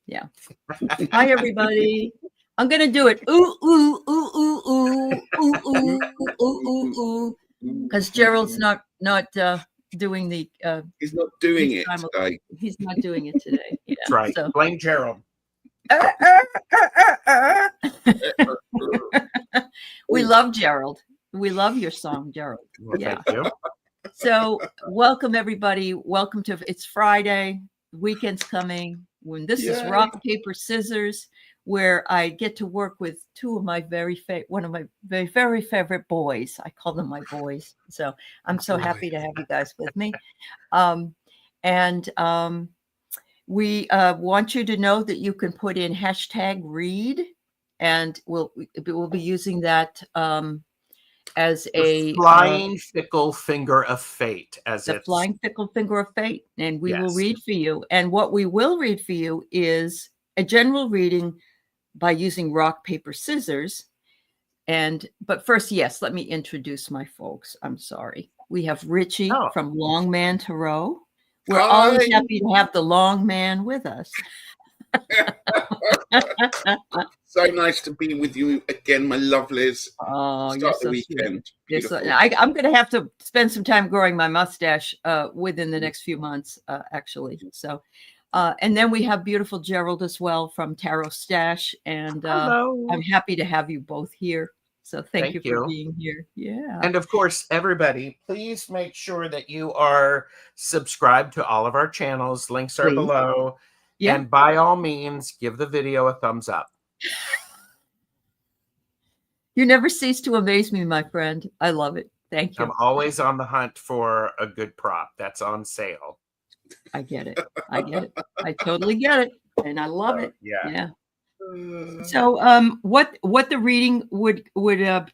Yeah. Hi, everybody. I'm gonna do it. Ooh, ooh, ooh, ooh, ooh, ooh, ooh, ooh, ooh, ooh. Because Gerald's not doing the he's not doing it today. He's not doing it today. Yeah. That's right. So. Blame Gerald. We love Gerald. We love your song, Gerald. Well, yeah. Thank you. So welcome everybody. Welcome to it's Friday. Weekend's coming. When this is rock, paper, scissors, where I get to work with two of my one of my very favorite boys. I call them my boys. So I'm so happy to have you guys with me. We want you to know that you can put in #read, and we'll be using that as a flying fickle finger of fate, as the flying fickle finger of fate, and we will read for you. And what we will read for you is a general reading by using rock, paper, scissors. But first, yes, let me introduce my folks. I'm sorry. We have Richie from Long Man Tarot. We're always happy to have the long man with us. So nice to be with you again, my lovelies. Start the weekend. I'm going to have to spend some time growing my mustache within the next few months, actually. So, and then we have beautiful Gerald as well from Tarot Stash, and I'm happy to have you both here. So thank you for being here. Yeah. And of course, everybody, please make sure that you are subscribed to all of our channels. Links are below. Yeah. And by all means, give the video a thumbs up. You never cease to amaze me, my friend. I love it. Thank you. I'm always on the hunt for a good prop that's on sale. I get it. I totally get it. And I love it. Yeah. So what the reading would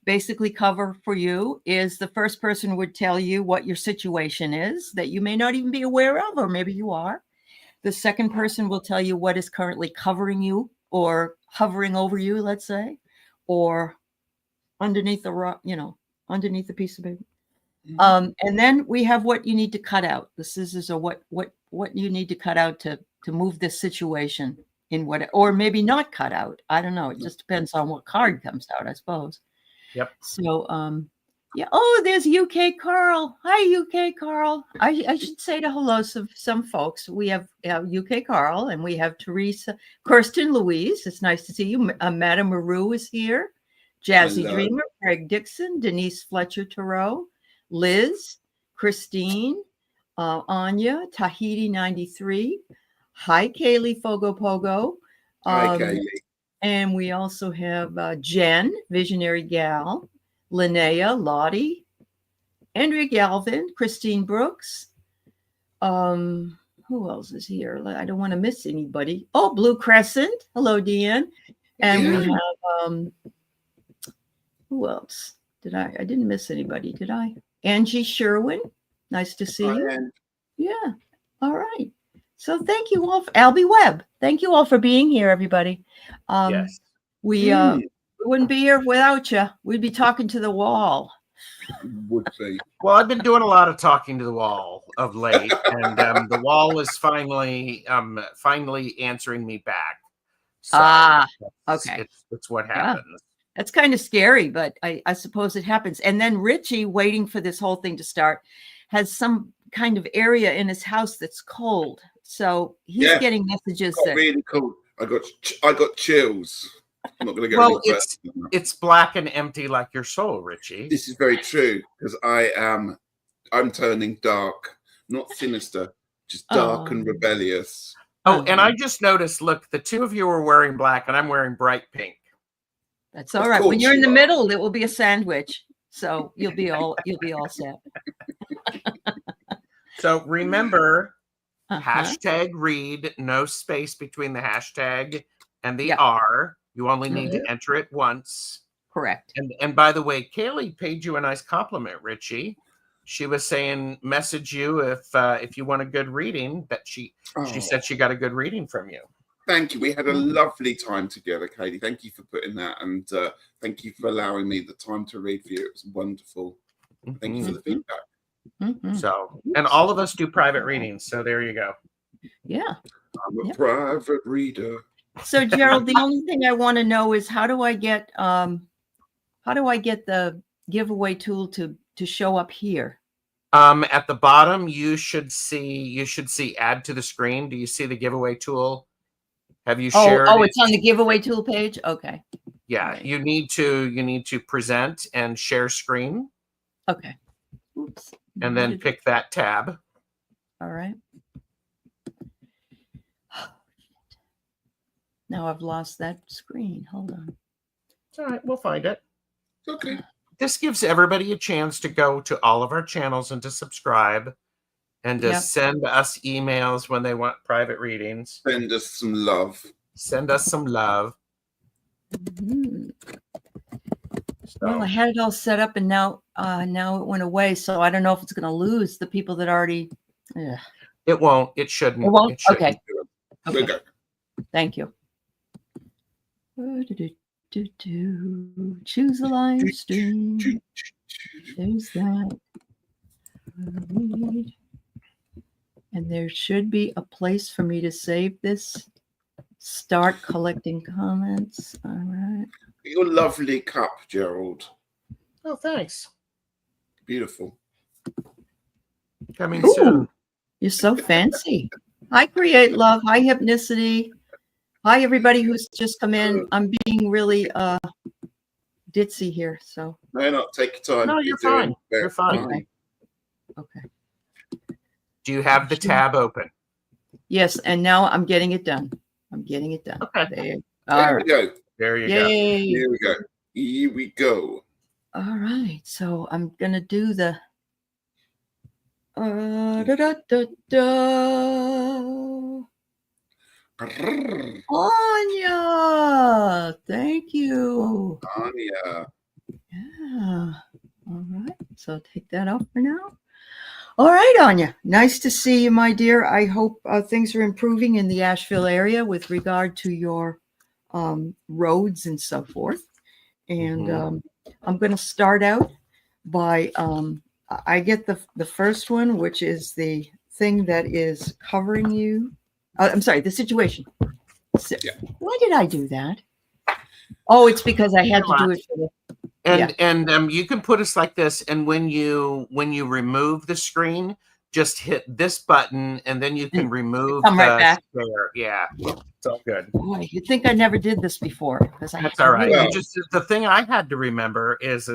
basically cover for you is the first person would tell you what your situation is that you may not even be aware of, or maybe you are. The second person will tell you what is currently covering you or hovering over you, let's say, or underneath the rock, underneath the piece of paper. And then we have what you need to cut out. The scissors are what you need to cut out to move this situation in what, or maybe not cut out. I don't know. It just depends on what card comes out, I suppose. Yep. So, yeah. Oh, there's UK Carl. Hi, UK Carl. I should say to hello some folks. We have UK Carl, and we have Teresa, Kirsten Louise. It's nice to see you. Madame Maru is here. Jazzy Dreamer, Craig Dixon, Denise Fletcher Tarot, Liz, Christine, Anya, Tahiti 93. Hi, Kaylee Fogo Pogo. Hi, Kaylee. And we also have Jen, Visionary Gal, Linnea, Lottie, Andrea Galvin, Christine Brooks. Who else is here? I don't want to miss anybody. Oh, Blue Crescent. Hello, Deanne. And we have who else? I didn't miss anybody, did I? Angie Sherwin. Nice to see you. Yeah. All right. So thank you all. Albie Webb. Thank you all for being here, everybody. Yes. We wouldn't be here without you. We'd be talking to the wall. Would be. Well, I've been doing a lot of talking to the wall of late, and the wall is finally answering me back. So okay. It's what happens. Yeah. That's kind of scary, but I suppose it happens. And then Richie, waiting for this whole thing to start, has some kind of area in his house that's cold. So he's getting messages that really cold. I got chills. I'm not going to go. Well, it's black and empty like your soul, Richie. This is very true, because I'm turning dark, not sinister, just dark and rebellious. Oh, and I just noticed. Look, the two of you are wearing black, and I'm wearing bright pink. That's all right. When you're in the middle, it will be a sandwich. So you'll be all set. So remember, #read, no space between the hashtag and the R. You only need to enter it once. Correct. And by the way, Kaylee paid you a nice compliment, Richie. She was saying, message you if you want a good reading. That she said she got a good reading from you. Thank you. We had a lovely time together, Katie. Thank you for putting that, and thank you for allowing me the time to read for you. It was wonderful. Thank you for the feedback. So, and all of us do private readings. So there you go. Yeah. I'm a Yep. private reader. So Gerald, the only thing I want to know is how do I get the giveaway tool to show up here? At the bottom, you should see add to the screen. Do you see the giveaway tool? Have you shared? Oh, it's on the giveaway tool page. Okay. Yeah, Right. you need to present and share screen. Okay. Oops. And then pick that tab. All right. Now I've lost that screen. Hold on. It's all right. We'll find it. Okay. This gives everybody a chance to go to all of our channels and to subscribe and to send us emails when they want private readings. Send us some love. Send us some love. Mm-hmm. Well, I had it all set up and now it went away. So I don't know if it's going to lose the people that already. Ugh. It won't. It shouldn't. It won't? It shouldn't. Okay. Okay. Thank you. Choose a live stream. There's that. And there should be a place for me to save this. Start collecting comments. All right. Your lovely cup, Gerald. Oh, thanks. Beautiful. Coming soon. You're so fancy. Hi, Create Love. Hi, Hypnicity. Hi, everybody who's just come in. I'm being really ditzy here. So No, take your time. No, you're fine. You're fine. Okay. Do you have the tab open? Yes, and now I'm getting it done. I'm getting it done. Okay. There we go. There you go. Here we go. Here we go. All right. So I'm gonna do the Anya. Thank you. Anya. Yeah. All right. So take that off for now. All right, Anya. Nice to see you, my dear. I hope things are improving in the Asheville area with regard to your roads and so forth. And I'm going to start out by I get the first one, which is the thing that is covering you. I'm sorry, the situation. So, why did I do that? Oh, it's because I had to do it for the. And you can put us like this, and when you remove the screen, just hit this button, and then you can remove Come right back. Share. Yeah, it's all good. Boy, you'd think I never did this before. That's all right. You just the thing I had to remember is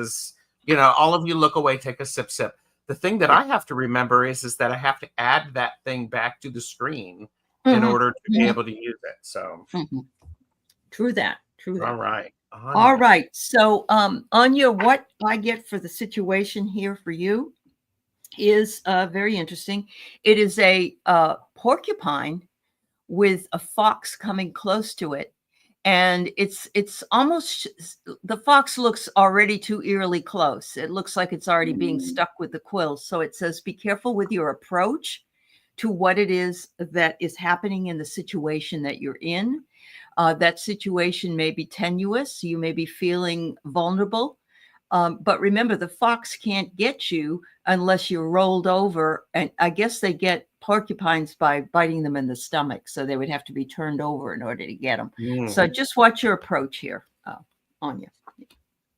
all of you look away, take a sip. The thing that I have to remember is that I have to add that thing back to the screen in order to be able to use it. So True that. All right. All right. So, Anya, what I get for the situation here for you is very interesting. It is a porcupine with a fox coming close to it. And it's almost, the fox looks already too eerily close. It looks like it's already being stuck with the quills. So it says, be careful with your approach to what it is that is happening in the situation that you're in. That situation may be tenuous. You may be feeling vulnerable. But remember, the fox can't get you unless you're rolled over. And I guess they get porcupines by biting them in the stomach. So they would have to be turned over in order to get them. So just watch your approach here, Anya.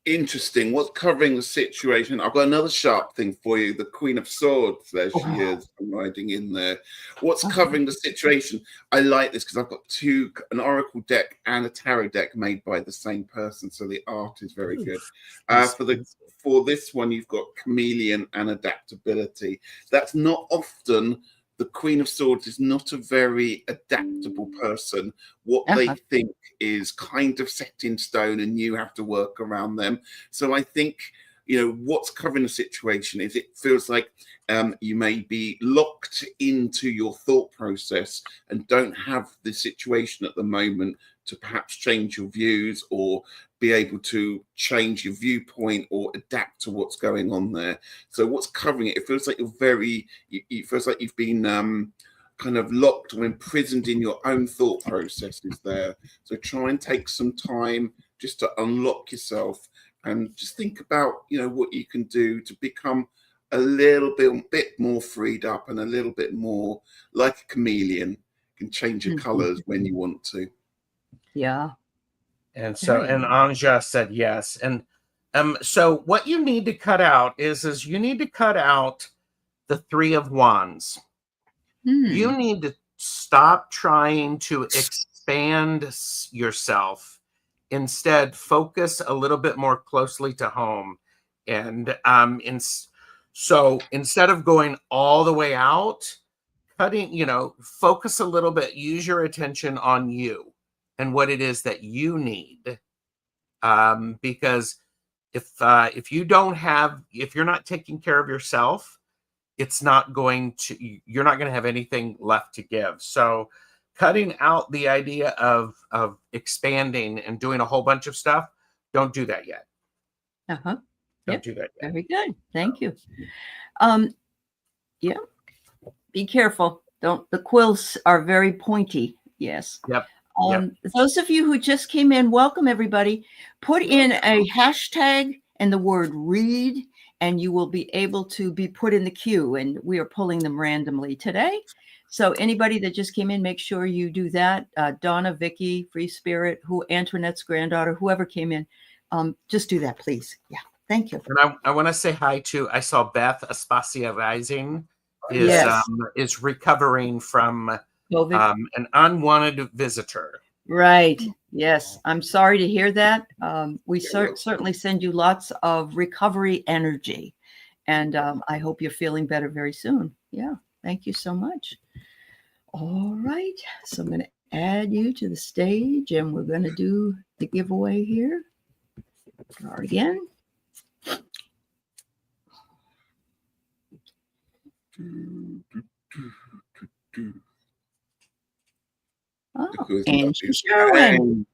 Interesting. What's covering the situation? I've got another sharp thing for you. The Queen of Swords. There she is. I'm riding in there. What's covering the situation? I like this because I've got an Oracle deck and a Tarot deck made by the same person. So the art is very good. For this one, you've got chameleon and adaptability. That's not often. The Queen of Swords is not a very adaptable person. What they think is kind of set in stone and you have to work around them. So I think, what's covering the situation is it feels like you may be locked into your thought process and don't have the situation at the moment to perhaps change your views or be able to change your viewpoint or adapt to what's going on there. So what's covering it? It feels like it feels like you've been kind of locked or imprisoned in your own thought processes there. So try and take some time just to unlock yourself and just think about, what you can do to become a little bit more freed up and a little bit more like a chameleon. You can change your colors when you want to. Yeah. And so, and Anja said yes. And so what you need to cut out is you need to cut out the 3 of Wands. You need to stop trying to expand yourself. Instead, focus a little bit more closely to home. And so instead of going all the way out, focus a little bit, use your attention on you and what it is that you need. Because if you're not taking care of yourself, you're not going to have anything left to give. So cutting out the idea of expanding and doing a whole bunch of stuff, don't do that yet. Don't do that yet. Very good. Thank you. Yeah. Be careful. The quills are very pointy. Yes. Yep. Those of you who just came in, welcome everybody. Put in a hashtag and the word read, and you will be able to be put in the queue. And we are pulling them randomly today. So anybody that just came in, make sure you do that. Donna, Vicky, Free Spirit, Antoinette's granddaughter, whoever came in, just do that, please. Yeah. Thank you. And I want to say hi to, I saw Beth Aspasia Rising is recovering from COVID. An unwanted visitor. Right. Yes. I'm sorry to hear that. We certainly send you lots of recovery energy. And I hope you're feeling better very soon. Yeah. Thank you so much. All right. So I'm going to add you to the stage and we're going to do the giveaway here. Start again. Oh, and Sherwin.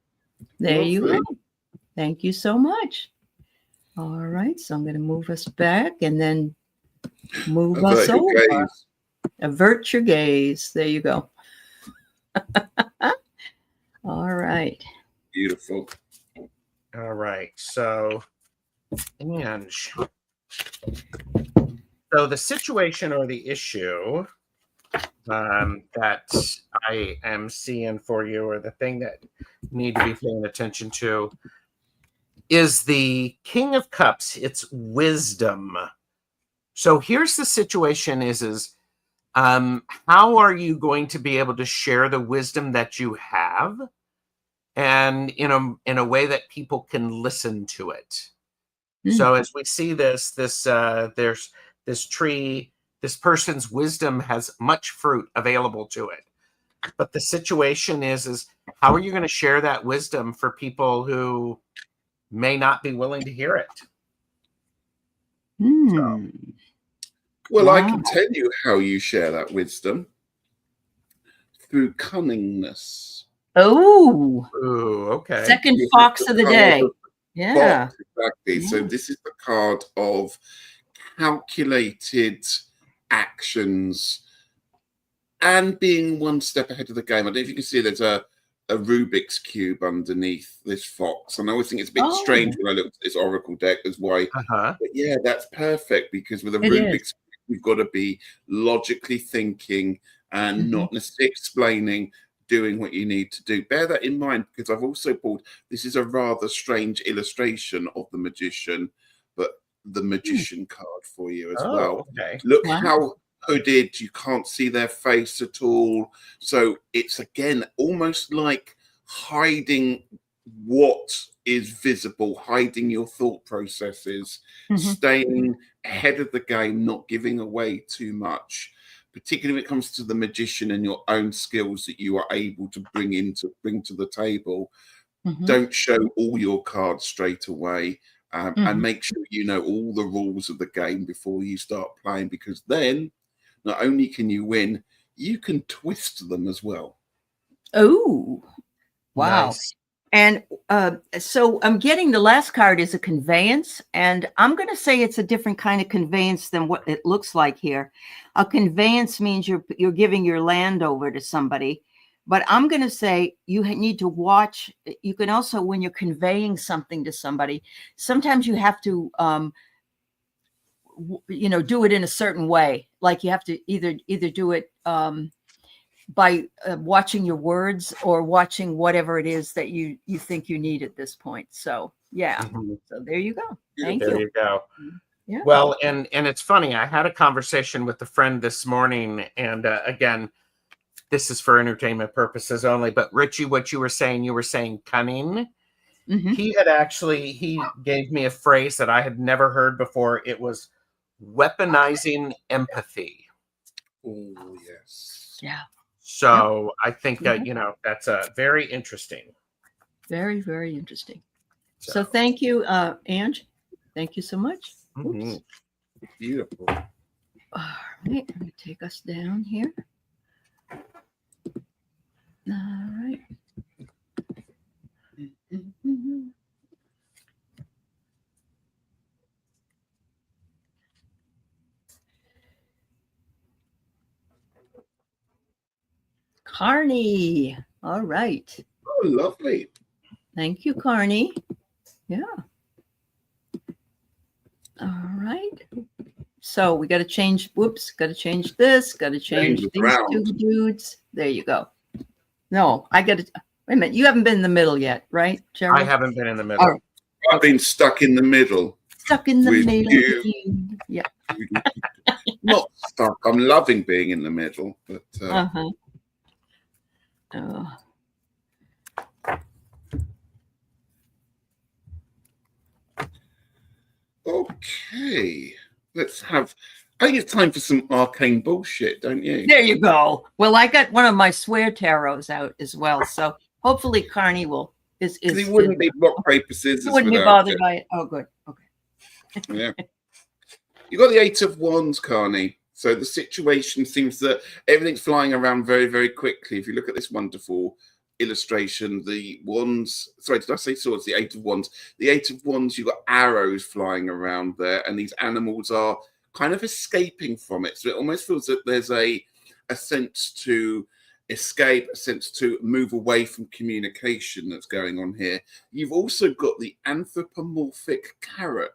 There you go. Thank you so much. All right, so I'm going to move us back and then move us over. Avert your gaze. There you go. All right. Beautiful. All right. So the situation or the issue that I am seeing for you, or the thing that you need to be paying attention to, is the King of Cups. It's wisdom. So here's the situation is how are you going to be able to share the wisdom that you have, and in a way that people can listen to it? So as we see there's this tree, this person's wisdom has much fruit available to it. But the situation is how are you going to share that wisdom for people who may not be willing to hear it? Well, I can tell you how you share that wisdom. Through cunningness. Oh, okay. Second fox of the day. Yeah. Fox, exactly. Yeah. So this is the card of calculated actions and being one step ahead of the game. I don't know if you can see there's a Rubik's Cube underneath this fox. And I always think it's a bit strange when I look at this Oracle deck as why. But yeah, that's perfect, because with a Rubik's Cube, you've got to be logically thinking and not necessarily explaining, doing what you need to do. Bear that in mind, because I've also pulled, this is a rather strange illustration of the magician, but the magician card for you as well. Okay. Look how hooded, you can't see their face at all. So it's again almost like hiding what is visible, hiding your thought processes, staying ahead of the game, not giving away too much, particularly when it comes to the magician and your own skills that you are able to bring to the table. Don't show all your cards straight away, and make sure you know all the rules of the game before you start playing, because then not only can you win, you can twist them as well. Oh, wow. Nice. And so I'm getting the last card is a conveyance, and I'm going to say it's a different kind of conveyance than what it looks like here. A conveyance means you're giving your land over to somebody, but I'm going to say you need to watch. You can also, when you're conveying something to somebody, sometimes you have to, do it in a certain way. Like you have to either do it watching your words or watching whatever it is that you think you need at this point. So yeah. Mhm. So there you go. Thank There you. you go. Yeah. Well, and it's funny. I had a conversation with a friend this morning, and again, this is for entertainment purposes only. But Richie, what you were saying cunning. Mhm. He gave me a phrase that I had never heard before. It was weaponizing empathy. Oh, yes. Yeah. So I think Mhm. that's very interesting. Very, very interesting. So thank you, Ange. Thank you so much. Mhm. Oops. Beautiful. All right, let me take us down here. All right. Mhm. Carney. All right. Oh, lovely. Thank you, Carney. Yeah. All right. So we got to change. Whoops. Got to change this. Got to change Change these around. two dudes. There you go. No, I got to. Wait a minute. You haven't been in the middle yet, right, Gerald? I haven't been in the middle. All right. I've been stuck in the middle. Stuck in the With middle. you. Yeah. Not stuck. I'm loving being in the middle. But Uh-huh. Oh. okay. Let's have. I think it's time for some arcane bullshit, don't you? There you go. Well, I got one of my swear tarots out as well, so hopefully Carney will is Because it wouldn't be rock, paper, scissors. you wouldn't be without bothered it. by it. Oh, good. Okay. Yeah. You got the 8 of Wands, Carney. So the situation seems that everything's flying around very, very quickly. If you look at this wonderful illustration, the wands, sorry, did I say swords? The 8 of Wands. The 8 of Wands, you've got arrows flying around there, and these animals are kind of escaping from it. So it almost feels that there's a sense to escape, a sense to move away from communication that's going on here. You've also got the anthropomorphic carrot,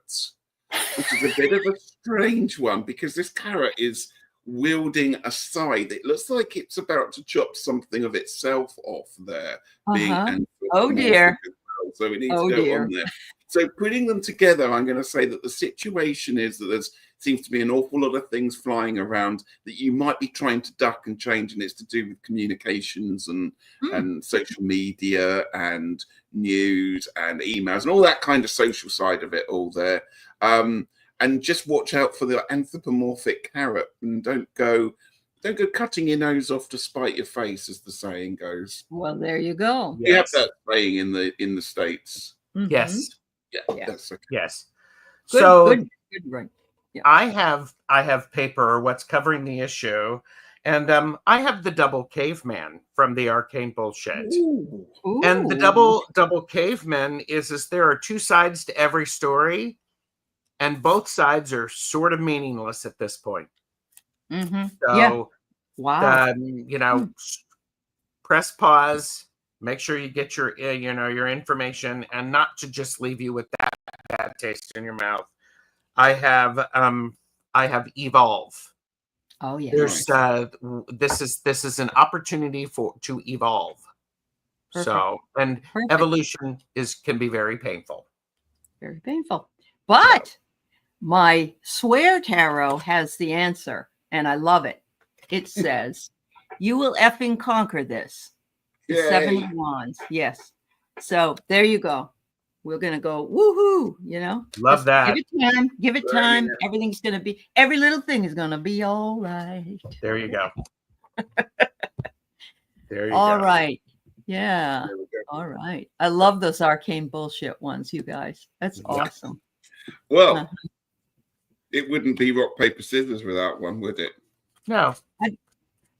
which is a bit of a strange one because this carrot is wielding a scythe. It looks like it's about to chop something of itself off there, being Uh-huh. anthropomorphic Oh dear. as well. So we need Oh to go dear. on there. So putting them together, I'm going to say that the situation is that there's seems to be an awful lot of things flying around that you might be trying to duck and change, and it's to do with communications and social media and news and emails and all that kind of social side of it all there. And just watch out for the anthropomorphic carrot, and don't go cutting your nose off to spite your face, as the saying goes. Well, there you go. You have that saying in the States. Mhm. Yes. Yeah, Yeah. that's okay. Yes. Good, So good, right. Yeah. I have paper what's covering the issue, and I have the double caveman from the Arcane Bullshit. Ooh. And the double caveman is there are two sides to every story, and both sides are sort of meaningless at this point. Mm-hmm. So Yeah. Wow. press pause, make sure you get your your information, and not to just leave you with that bad taste in your mouth. I have evolve. Oh yeah. There's this is an opportunity to evolve. Perfect. So, and Perfect. evolution can be very painful. Very painful. But my swear tarot has the answer, and I love it. It says, "You will effing conquer this." The Yay. 7 of Wands. Yes. So there you go. We're gonna go woohoo, Love Just that. Give it time. Give it Right, time. yeah. Everything's gonna be every little thing is gonna be all right. There you go. There you All go. right. Yeah. There we go. All right. I love those arcane bullshit ones, you guys. That's Yeah. awesome. Well, it wouldn't be rock, paper, scissors without one, would it? No,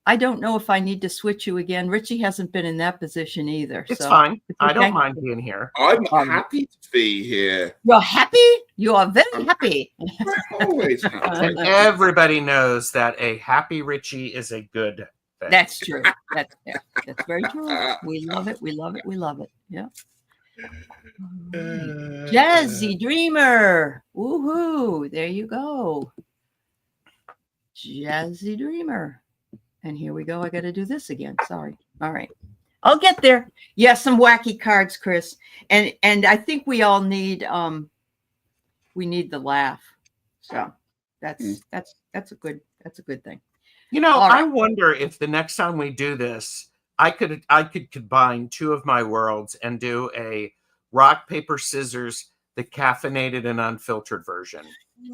I don't know if I need to switch you again. Richie hasn't been in that position either. it's so fine. it's I don't okay. mind being here. I'm happy to be here. You're happy? You are very I'm happy. I'm always happy. And everybody knows that a happy Richie is a good thing. That's true. That's very true. We love it. We love it. We love it. Yeah. Jazzy Dreamer. Woohoo. There you go. Jazzy Dreamer. And here we go. I got to do this again. Sorry. All right. I'll get there. Yeah, some wacky cards, Chris. And I think we all need the laugh. So that's a good thing. I wonder if the next time we do this, I could combine two of my worlds and do a rock, paper, scissors, the caffeinated and unfiltered version.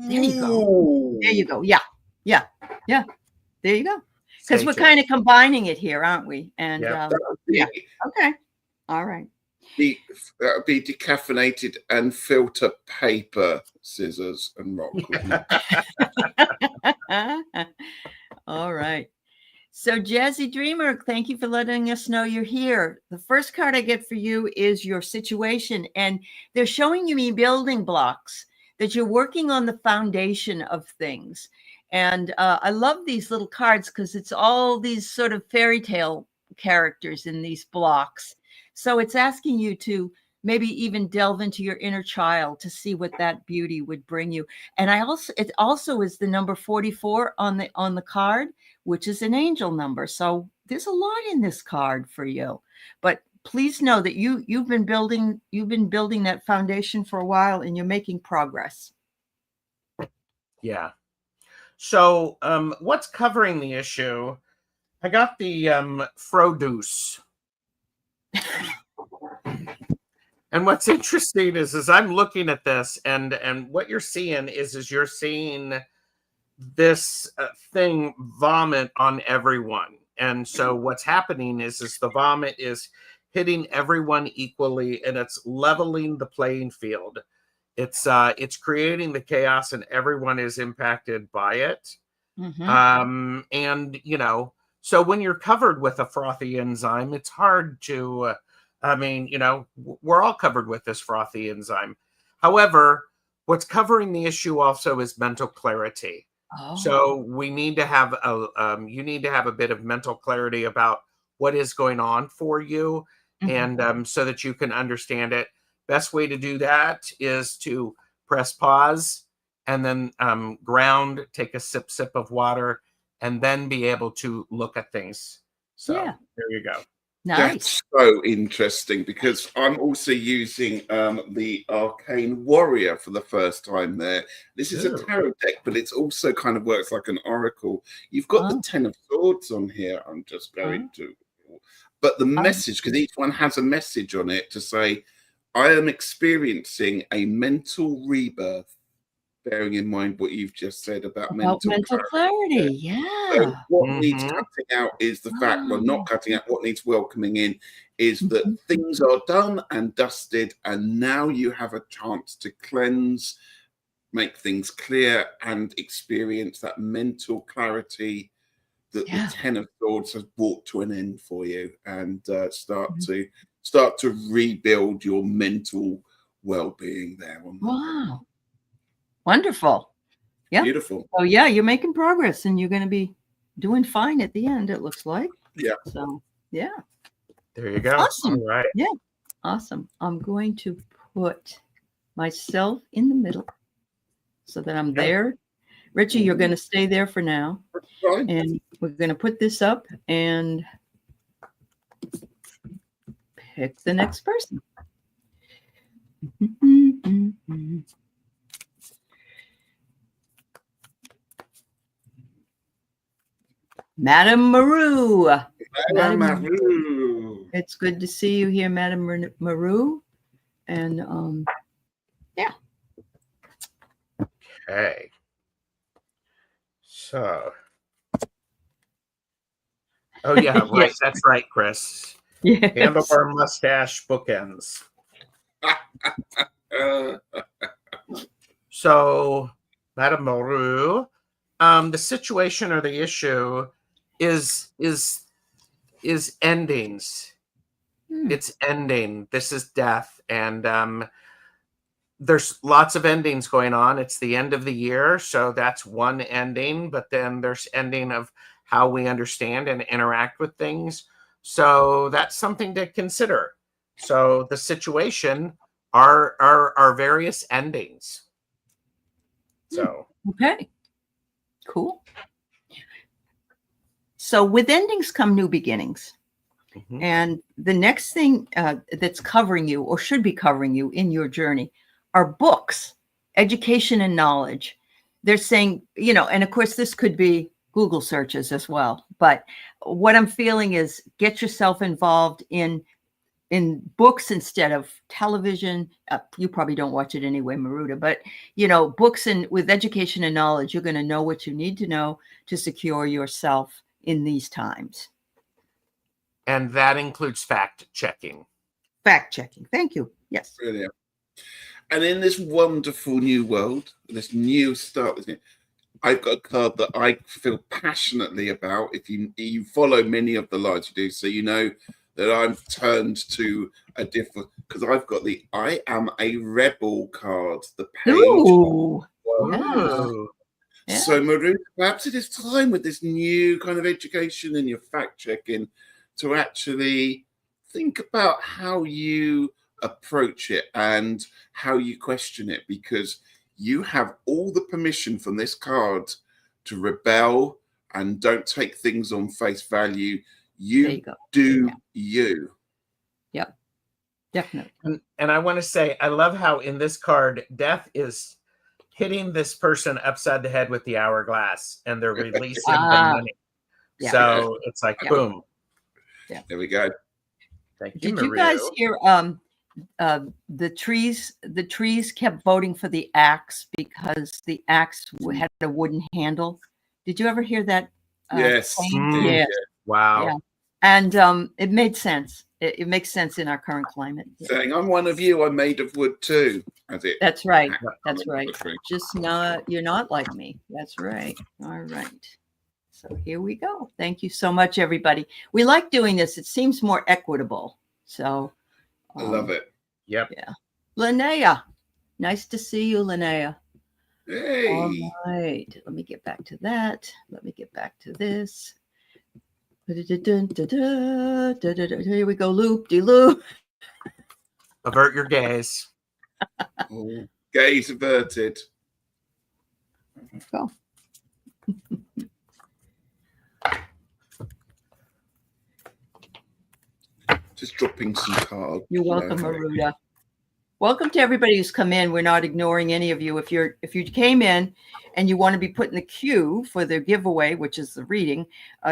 There you go. There you go. Yeah. Yeah. Yeah. There you go. Because we're kind of combining it here, aren't we? And yeah. Okay. All right. Be decaffeinated and filter paper, scissors, and rock. All right. So Jazzy Dreamer, thank you for letting us know you're here. The first card I get for you is your situation, and they're showing you building blocks that you're working on the foundation of things. And I love these little cards because it's all these sort of fairy tale characters in these blocks. So it's asking you to maybe even delve into your inner child to see what that beauty would bring you. And it also is the number 44 on the card, which is an angel number. So there's a lot in this card for you. But please know that you've been building that foundation for a while, and you're making progress. Yeah. So what's covering the issue? I got the Froduce. And what's interesting is I'm looking at this, and what you're seeing is you're seeing this thing vomit on everyone. And so what's happening is the vomit is hitting everyone equally, and it's leveling the playing field. It's creating the chaos, and everyone is impacted by it. Mm-hmm. And so when you're covered with a frothy enzyme, it's hard to we're all covered with this frothy enzyme. However, what's covering the issue also is mental clarity. Oh. So we need to have you need to have a bit of mental clarity about what is going on for you, mm-hmm. and so that you can understand it. Best way to do that is to press pause and then ground, take a sip of water, and then be able to look at things. So There you go. Nice. That's so interesting, because I'm also using the Arcane Warrior for the first time there. This is a tarot deck, but it also kind of works like an oracle. You've got the 10 of Swords on here. I'm just going to... But the message, because each one has a message on it to say, I am experiencing a mental rebirth, bearing in mind what you've just said about mental clarity. Yeah. So what needs cutting out is the fact, well, not cutting out, what needs welcoming in is that things are done and dusted, and now you have a chance to cleanse, make things clear, and experience that mental clarity that the 10 of Swords has brought to an end for you, and start to rebuild your mental well-being there. Wow. Wonderful. Yeah. Beautiful. Oh yeah, you're making progress, and you're going to be doing fine at the end, it looks like. Yeah. So, yeah. There you go. Awesome. All right. Yeah. Awesome. I'm going to put myself in the middle so that I'm there. Richie, you're going to stay there for now. Fine. And we're going to put this up and pick the next person. Madame Maru. Madame Maru. It's good to see you here, Madame Maru. And yeah. Okay. So. Oh yeah, right. Yes. That's right, Chris. Yes. Handlebar, mustache, bookends. So, Madame Maru, the situation or the issue is endings. It's ending. This is death, and there's lots of endings going on. It's the end of the year, so that's one ending. But then there's ending of how we understand and interact with things. So that's something to consider. So the situation are various endings. So okay, cool. So with endings come new beginnings. Mhm. And the next thing that's covering you or should be covering you in your journey are books, education and knowledge. They're saying, you know, and of course, this could be Google searches as well. But what I'm feeling is get yourself involved in books instead of television. You probably don't watch it anyway, Maruda, but you know, books and with education and knowledge, you're going to know what you need to know to secure yourself in these times. And that includes fact checking. Fact checking. Thank you. Yes. Brilliant. And in this wonderful new world, this new start, isn't it? I've got a card that I feel passionately about. If you follow many of the lives you do, so you know that I've turned to a different, because I've got the I Am a Rebel card, the page. Ooh. Ooh. Yeah. So, Maru, perhaps it is time with this new kind of education and your fact checking to actually think about how you approach it and how you question it, because you have all the permission from this card to rebel and don't take things on face value. You go. do Yeah. you. Yep. Definitely. And I want to say, I love how in this card, death is hitting this person upside the head with the hourglass and they're releasing the money. Yeah. So it's like, Yeah. boom. Yeah. There we go. Thank you, Did you Maru. guys hear the trees kept voting for the axe because the axe had a wooden handle? Did you ever hear that? Yes. Yeah. Wow. Yeah. And it made sense. It makes sense in our current climate. Yeah. Saying, I'm one of you, I'm made of wood too. That's right. That's right. Just you're not like me. That's right. All right. So here we go. Thank you so much, everybody. We like doing this. It seems more equitable. So I love it. Yep. Yeah. Linnea. Nice to see you, Linnea. Hey. All right. Let me get back to that. Let me get back to this. Here we go. Loop-de-loop. Avert your gaze. Oh, gaze averted. Go. Just dropping some cards. You're welcome, Maruda. Welcome to everybody who's come in. We're not ignoring any of you. If you came in and you want to be put in the queue for the giveaway, which is the reading,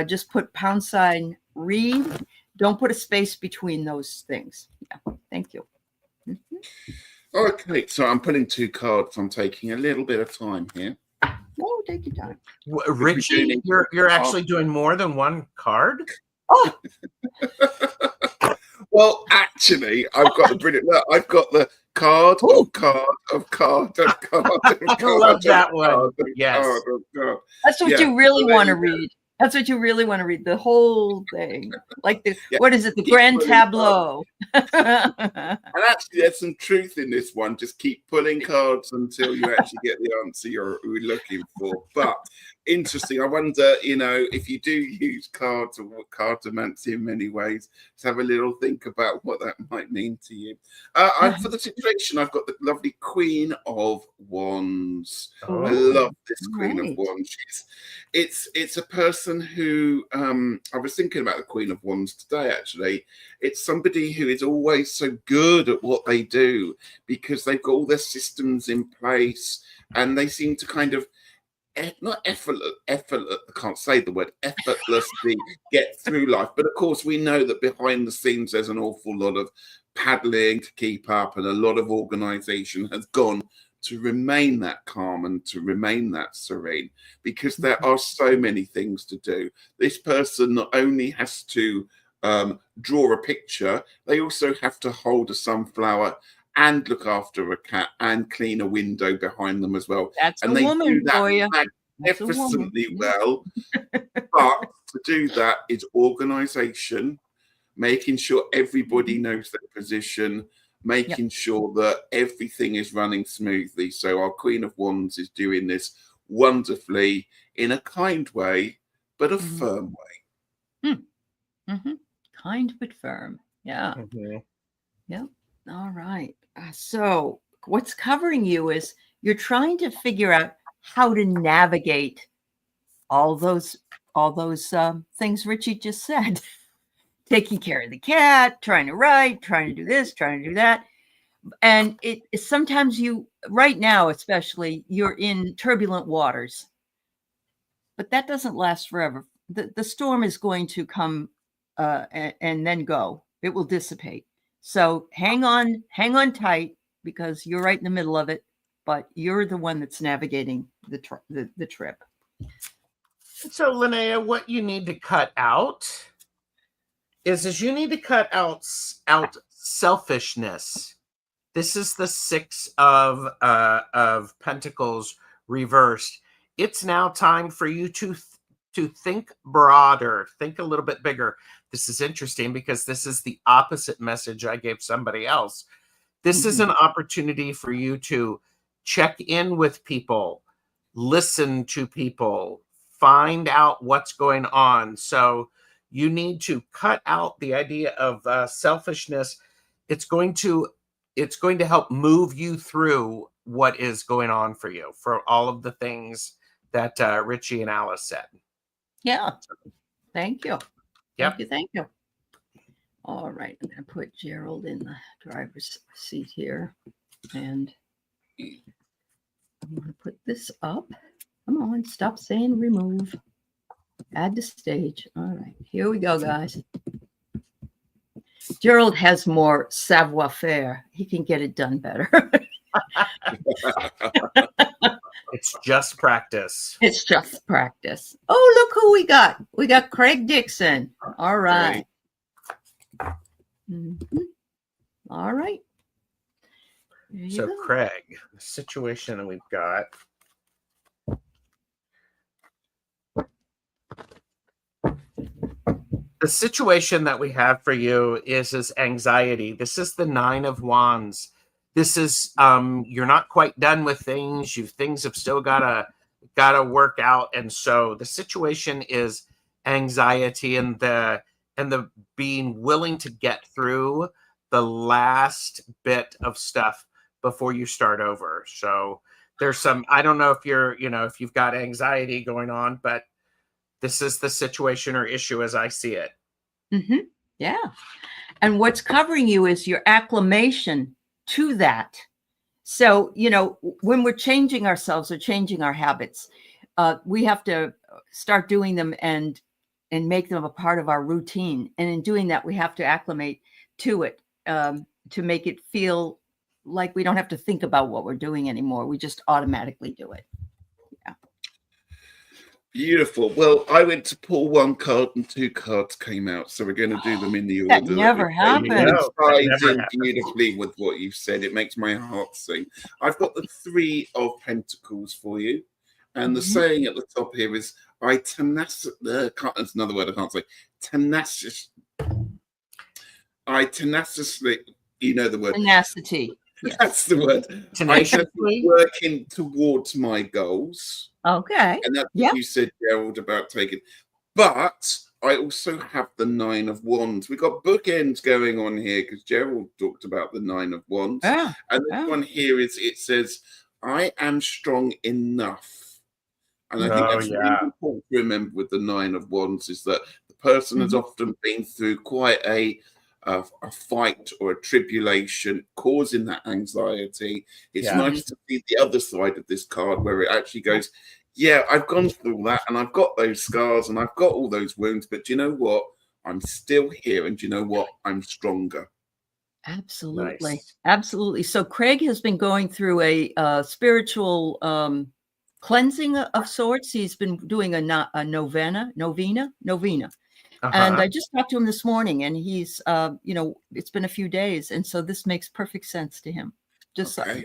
just put # read. Don't put a space between those things. Yeah, thank you. Okay, so I'm putting 2 cards. I'm taking a little bit of time here. Oh, take your time. Richie, you're actually doing more than one card? Oh. Well, actually, I've got the brilliant. Look, I've got the card of card of card of card of card. I love that one. Yes. That's what you really want to read. That's what you really want to read, the whole thing. Like what is it? The grand tableau. And actually, there's some truth in this one. Just keep pulling cards until you actually get the answer you're looking for. But interesting. I wonder, if you do use cards or cartomancy in many ways, to have a little think about what that might mean to you. For the situation, I've got the lovely Queen of Wands. Oh, I love this Queen right. of Wands. It's a person who I was thinking about the Queen of Wands today. Actually, it's somebody who is always so good at what they do because they've got all their systems in place, and they seem to kind of not effortless, I can't say the word effortlessly get through life. But of course, we know that behind the scenes, there's an awful lot of paddling to keep up, and a lot of organization has gone to remain that calm and to remain that serene, because there are so many things to do. This person not only has to draw a picture, they also have to hold a sunflower and look after a cat and clean a window behind them as well. That's and a they woman do that for you. magnificently well. But to do that is organization, making sure everybody knows their position, making sure that everything is running smoothly. So our Queen of Wands is doing this wonderfully in a kind way, but a firm way. Kind but firm. Yeah. Yep. All right. So what's covering you is you're trying to figure out how to navigate all those all those things Richie just said. Taking care of the cat, trying to write, trying to do this, trying to do that. And it sometimes right now, especially, you're in turbulent waters. But that doesn't last forever. The storm is going to come and then go. It will dissipate. So hang on tight, because you're right in the middle of it, but you're the one that's navigating the trip. So, Linnea, what you need to cut out is you need to cut out selfishness. This is the 6 of Pentacles reversed. It's now time for you to think broader, think a little bit bigger. This is interesting because this is the opposite message I gave somebody else. This is an opportunity for you to check in with people, listen to people, find out what's going on. So you need to cut out the idea of selfishness. It's going to help move you through what is going on for you, for all of the things that Richie and Alice said. Yeah. Thank you. Yep. Thank you. All right. I'm going to put Gerald in the driver's seat here. And I'm going to put this up. Come on. Stop saying remove. Add to stage. All right. Here we go, guys. Gerald has more savoir-faire. He can get it done better. It's just practice. It's just practice. Oh, look who we got. We got Craig Dixon. All right. All right. So, Craig, the situation that we've got. The situation that we have for you is anxiety. This is the 9 of Wands. This is you're not quite done with things. Things have still gotta work out, and so the situation is anxiety and the being willing to get through the last bit of stuff before you start over. So there's some, I don't know if if you've got anxiety going on, but this is the situation or issue as I see it. Yeah. And what's covering you is your acclimation to that. So, when we're changing ourselves or changing our habits, we have to start doing them and make them a part of our routine. And in doing that, we have to acclimate to it to make it feel like we don't have to think about what we're doing anymore. We just automatically do it. Beautiful. Well, I went to pull 1 card and 2 cards came out, so we're going to do them in the order. That never happened. It ties in beautifully with what you've said. It makes my heart sing. I've got the 3 of Pentacles for you, and the saying at the top here is, that's another word I can't say. Tenaciously, you know the word. Tenacity. Yes. That's the word. Tenaciously working towards my goals. Okay. And that's what you said, Gerald, about taking. But I also have the 9 of Wands. We've got bookends going on here because Gerald talked about the 9 of Wands. And this one here it says, I am strong enough. And I think that's really important to remember with the 9 of Wands is that the person has often been through quite a fight or a tribulation causing that anxiety. It's nice to see the other side of this card where it actually goes, I've gone through all that and I've got those scars and I've got all those wounds, but do you know what? I'm still here, and do you know what? I'm stronger. Absolutely. Nice. Absolutely. So Craig has been going through a spiritual cleansing of sorts. He's been doing a novena. And I just talked to him this morning, and he's, it's been a few days. And so this makes perfect sense to him. He said,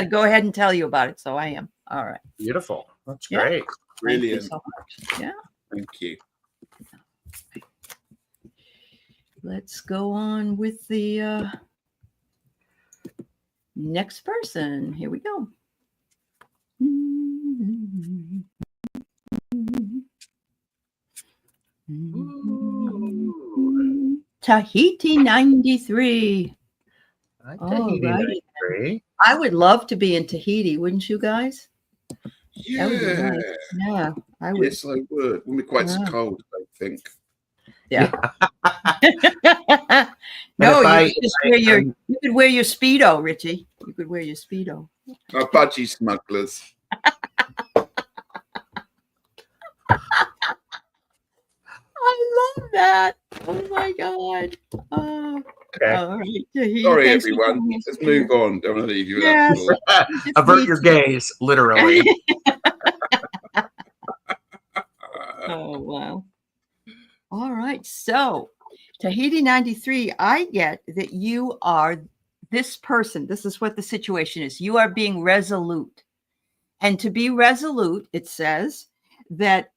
go ahead and tell you about it. So I am. All right. Beautiful. That's great. Brilliant. Thank you so much. Yeah. Thank you. Let's go on with the next person. Here we go. Tahiti 93. Tahiti 93. I would love to be in Tahiti, wouldn't you guys? Yeah. That would be nice. Yeah, I would. Yes, I would. Wouldn't be quite so Yeah. cold, I think. Yeah. Wouldn't be quite so Yeah. cold, I think. Yeah. And No, if you I, could just wear you could wear your Speedo, Richie. You could wear your Speedo. Budgie smugglers. I love that. Oh my God. Oh, okay. all right. Tahiti, Sorry, thanks for everyone. joining us Let's here. move on. Don't want to leave you with Yes. that thought. You just Avert need your to- gaze, literally. Oh, wow. All right. So, Tahiti 93, I get that you are this person. This is what the situation is. You are being resolute. And to be resolute, it says that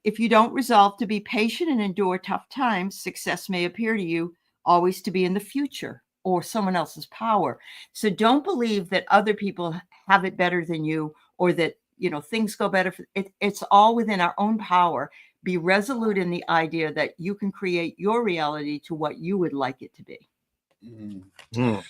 if you don't resolve to be patient and endure tough times, success may appear to you always to be in the future or someone else's power. So don't believe that other people have it better than you, or that things go better. It's all within our own power. Be resolute in the idea that you can create your reality to what you would like it to be.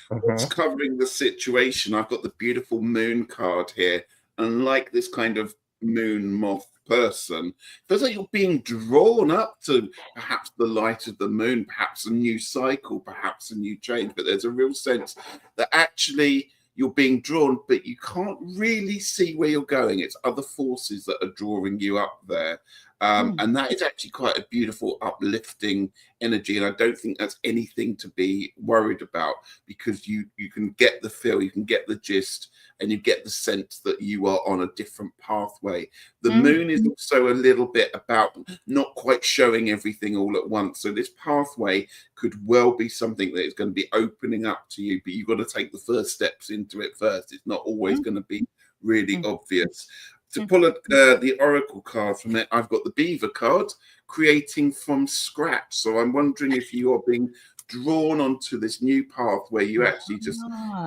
What's covering the situation? I've got the beautiful moon card here. And like this kind of moon moth person, feels like you're being drawn up to perhaps the light of the moon, perhaps a new cycle, perhaps a new change. But there's a real sense that actually you're being drawn, but you can't really see where you're going. It's other forces that are drawing you up there. And that is actually quite a beautiful, uplifting energy. And I don't think that's anything to be worried about, because you can get the feel, you can get the gist, and you get the sense that you are on a different pathway. The moon is also a little bit about not quite showing everything all at once. So this pathway could well be something that is going to be opening up to you, but you've got to take the first steps into it first. It's not always going to be really obvious. To pull the oracle card from it, I've got the beaver card, creating from scratch. So I'm wondering if you are being drawn onto this new path where you actually just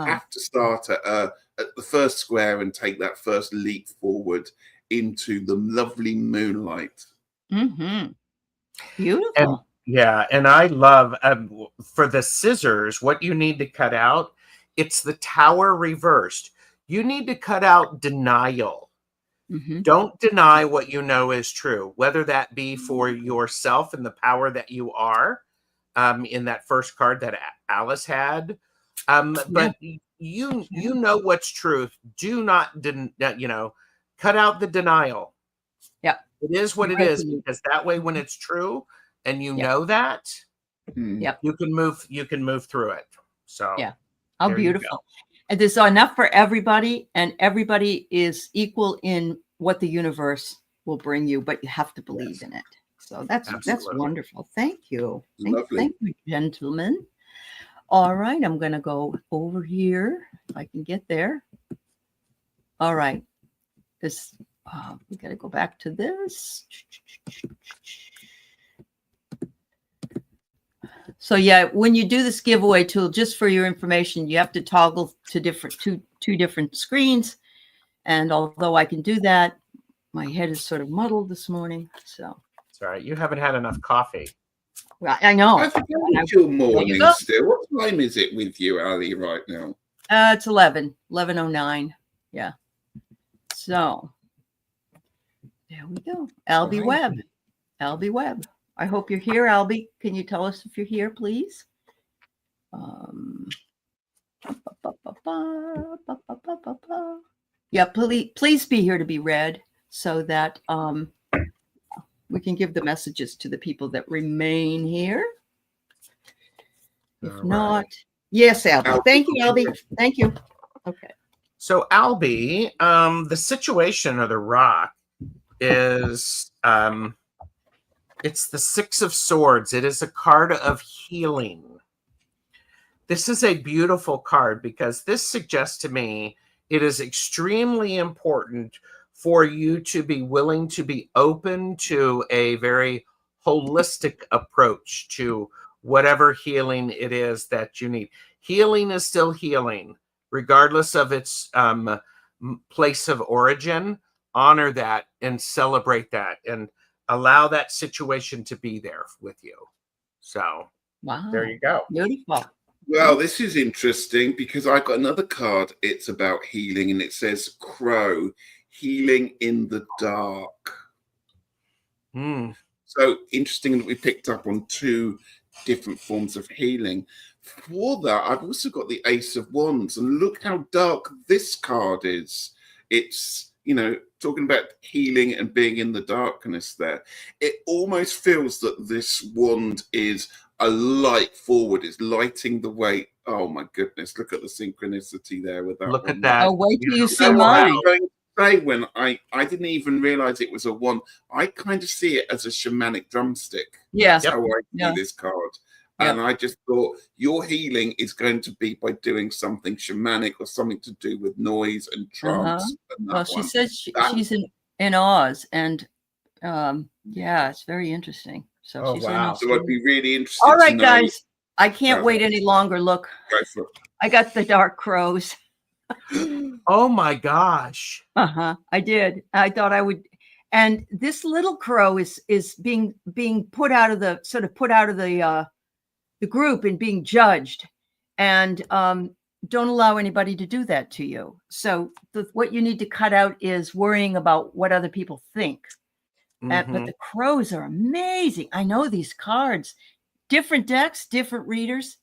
have to start at the first square and take that first leap forward into the lovely moonlight. Beautiful. And I love for the scissors, what you need to cut out, it's the tower reversed. You need to cut out denial. Don't deny what you know is true, whether that be for yourself and the power that you are, in that first card that Alice had. But you know what's truth. Do not cut out the denial. Yeah, it is what it is, because that way, when it's true and you know that, you can move through it. So how beautiful. And there's enough for everybody, and everybody is equal in what the universe will bring you, but you have to believe in it. So that's wonderful. Thank you. Thank you, gentlemen. All right, I'm going to go over here if I can get there. All right. This we got to go back to this. So when you do this giveaway tool, just for your information, you have to toggle to two different screens. And although I can do that, my head is sort of muddled this morning. So it's all right. You haven't had enough coffee. Well, I know. I think it's your morning still. What time is it with you, Aley, right now? It's 11:09. Yeah. So there we go. Albie Webb. Albie Webb. I hope you're here, Albie. Can you tell us if you're here, please? Yeah, please be here to be read, so that we can give the messages to the people that remain here. If not, yes, Albie. Thank you, Albie. Thank you. Okay. So, Albie, the situation of the rock is it's the Six of Swords. It is a card of healing. This is a beautiful card, because this suggests to me it is extremely important for you to be willing to be open to a very holistic approach to whatever healing it is that you need. Healing is still healing, regardless of its place of origin. Honor that and celebrate that, and allow that situation to be there with you. So, there you go. Beautiful. Well, this is interesting, because I got another card. It's about healing, and it says Crow, healing in the dark. So interesting that we picked up on 2 different forms of healing. For that, I've also got the Ace of Wands, and look how dark this card is. It's, talking about healing and being in the darkness there. It almost feels that this wand is a light forward. It's lighting the way. Oh my goodness, look at the synchronicity there with that. Look at that. Oh, wait till you see I was mine. going to say, when I didn't even realize it was a wand, I kind of see it as a shamanic drumstick. Yes. That's how I see this card. And I just thought your healing is going to be by doing something shamanic or something to do with noise and trance. And well, she says she's in Oz, and it's very interesting. So she's in Australia. So I'd be really interested. All right, guys, I can't wait any longer. Look, I got the dark crows. Oh my gosh. I did. I thought I would. And this little crow is being put out of the group and being judged, and don't allow anybody to do that to you. So what you need to cut out is worrying about what other people think. But the crows are amazing. I know these cards, different decks, different readers,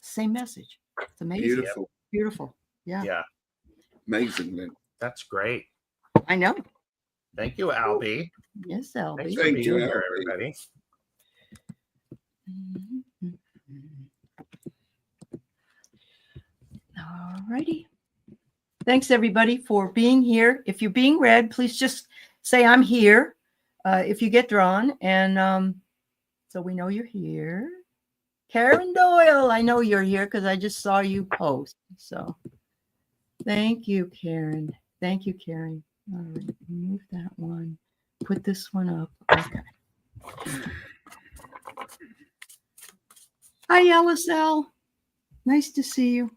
same message. It's amazing. Beautiful. Yeah. Amazing, Lynn. That's great. I know. Thank you, Albie. Yes, Albie. Thanks for being here, everybody. All righty. Thanks, everybody, for being here. If you're being read, please just say I'm here if you get drawn. And so we know you're here. Karen Doyle, I know you're here because I just saw you post. So thank you, Karen. Thank you, Karen. All right, move that one. Put this one up. Okay. Hi, LSL. Nice to see you.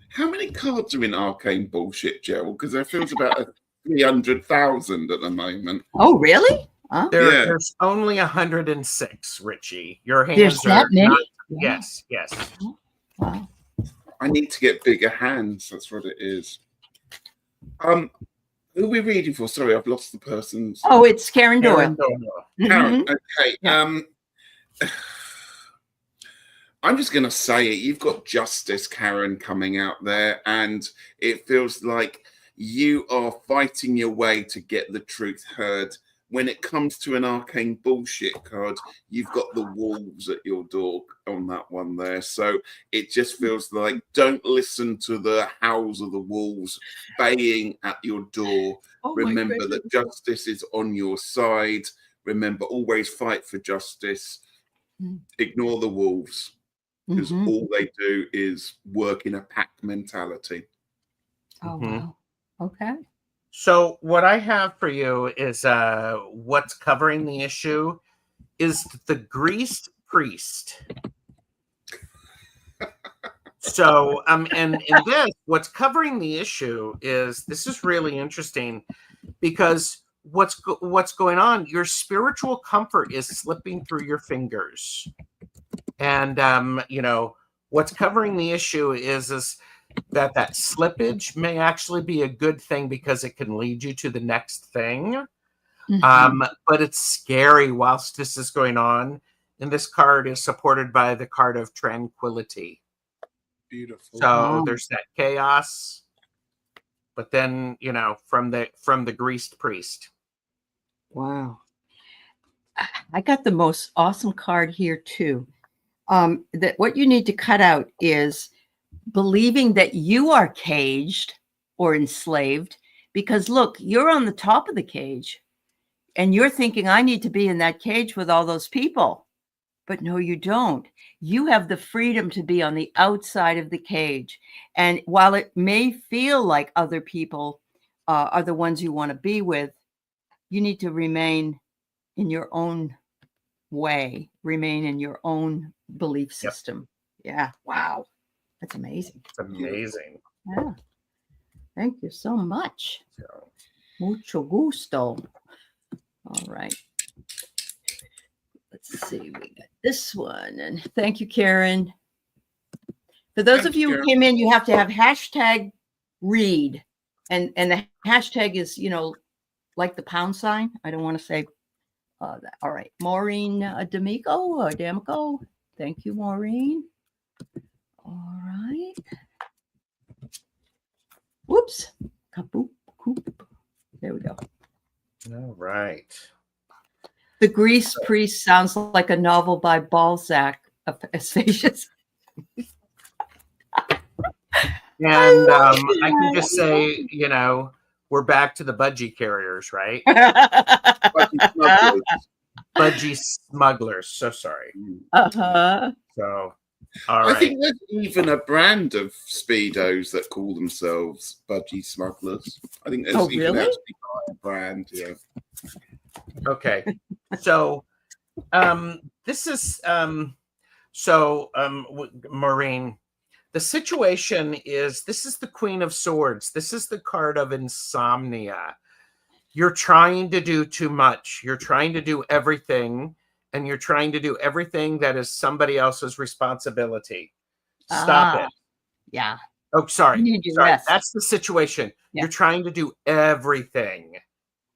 How many cards are in Arcane Bullshit, Gerald? Because there feels about 300,000 at the moment. Oh, really? Huh? There's only 106, Richie. Your hands There's that many? Yes. Wow. I need to get bigger hands. That's what it is. Who are we reading for? Sorry, I've lost the person's. Oh, it's Karen Doyle. Karen, okay. Yeah. I'm just going to say it. You've got justice, Karen, coming out there, and it feels like you are fighting your way to get the truth heard. When it comes to an Arcane Bullshit card, you've got the wolves at your door on that one there. So it just feels like don't listen to the howls of the wolves baying at your door. Remember that justice is on your side. Remember, always fight for justice. Ignore the wolves, because all they do is work in a pack mentality. Oh, wow. Okay. So what I have for you is what's covering the issue is the Greased Priest. So and in this, what's covering the issue is, this is really interesting, because what's going on, your spiritual comfort is slipping through your fingers. And what's covering the issue is that slippage may actually be a good thing, because it can lead you to the next thing. But it's scary whilst this is going on. And this card is supported by the card of tranquility. Beautiful. So there's that chaos, but then, from the Greased Priest. Wow. I got the most awesome card here too. That what you need to cut out is believing that you are caged or enslaved, because look, you're on the top of the cage and you're thinking, I need to be in that cage with all those people. But no, you don't. You have the freedom to be on the outside of the cage. And while it may feel like other people are the ones you want to be with, you need to remain in your own way, remain in your own belief system. Yeah. Wow. That's amazing. It's amazing. Yeah. Thank you so much. Mucho gusto. All right. Let's see. We got this one. And thank you, Karen. For those of you who came in, you have to have hashtag read and the hashtag is, like the pound sign. I don't want to say that. All right. Maureen D'Amico. Thank you, Maureen. All right. Whoops. Kapoop, coop. There we go. All right. The Grease Priest sounds like a novel by Balzac. Asphasia. And I can just say, we're back to the budgie carriers, right? Budgie smugglers. So sorry. Uh-huh. So, all right. I think there's even a brand of Speedos that call themselves budgie smugglers. I think there's even really? actually a brand, yeah. Okay. So, this is, Maureen, the situation is, this is the Queen of Swords. This is the card of insomnia. You're trying to do too much. You're trying to do everything, and you're trying to do everything that is somebody else's responsibility. Stop it. Yeah. Oh, sorry. Sorry. Rest. That's the situation. Yeah. You're trying to do everything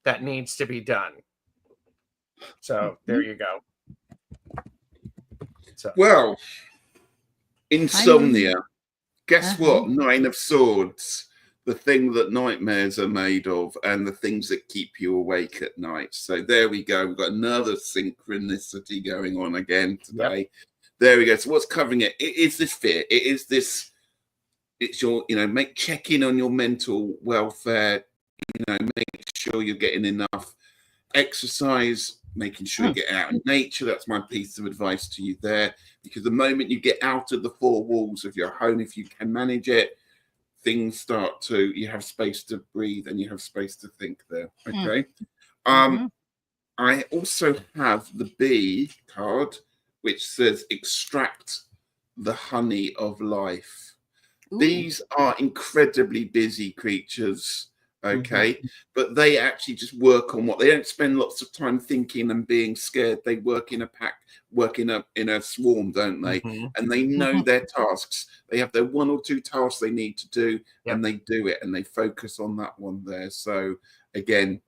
that needs to be done. So there you go. So. Well, insomnia. Guess what? 9 of Swords. The thing that nightmares are made of, and the things that keep you awake at night. So there we go. We've got another synchronicity going on again today. Yep. There we go. So what's covering it? It is this fear. It is this. It's your, check in on your mental welfare. Make sure you're getting enough exercise. Making sure you get out in nature. That's my piece of advice to you there. Because the moment you get out of the 4 walls of your home, if you can manage it, things start to, you have space to breathe and you have space to think there. Okay. I also have the B card, which says extract the honey of life. Ooh. These are incredibly busy creatures. Okay. But they actually just work on what they don't spend lots of time thinking and being scared. They work in a pack, work in a swarm, don't they? And they know their tasks. They have their 1 or 2 tasks they need to do, and they do it, and they focus on that one there. So again,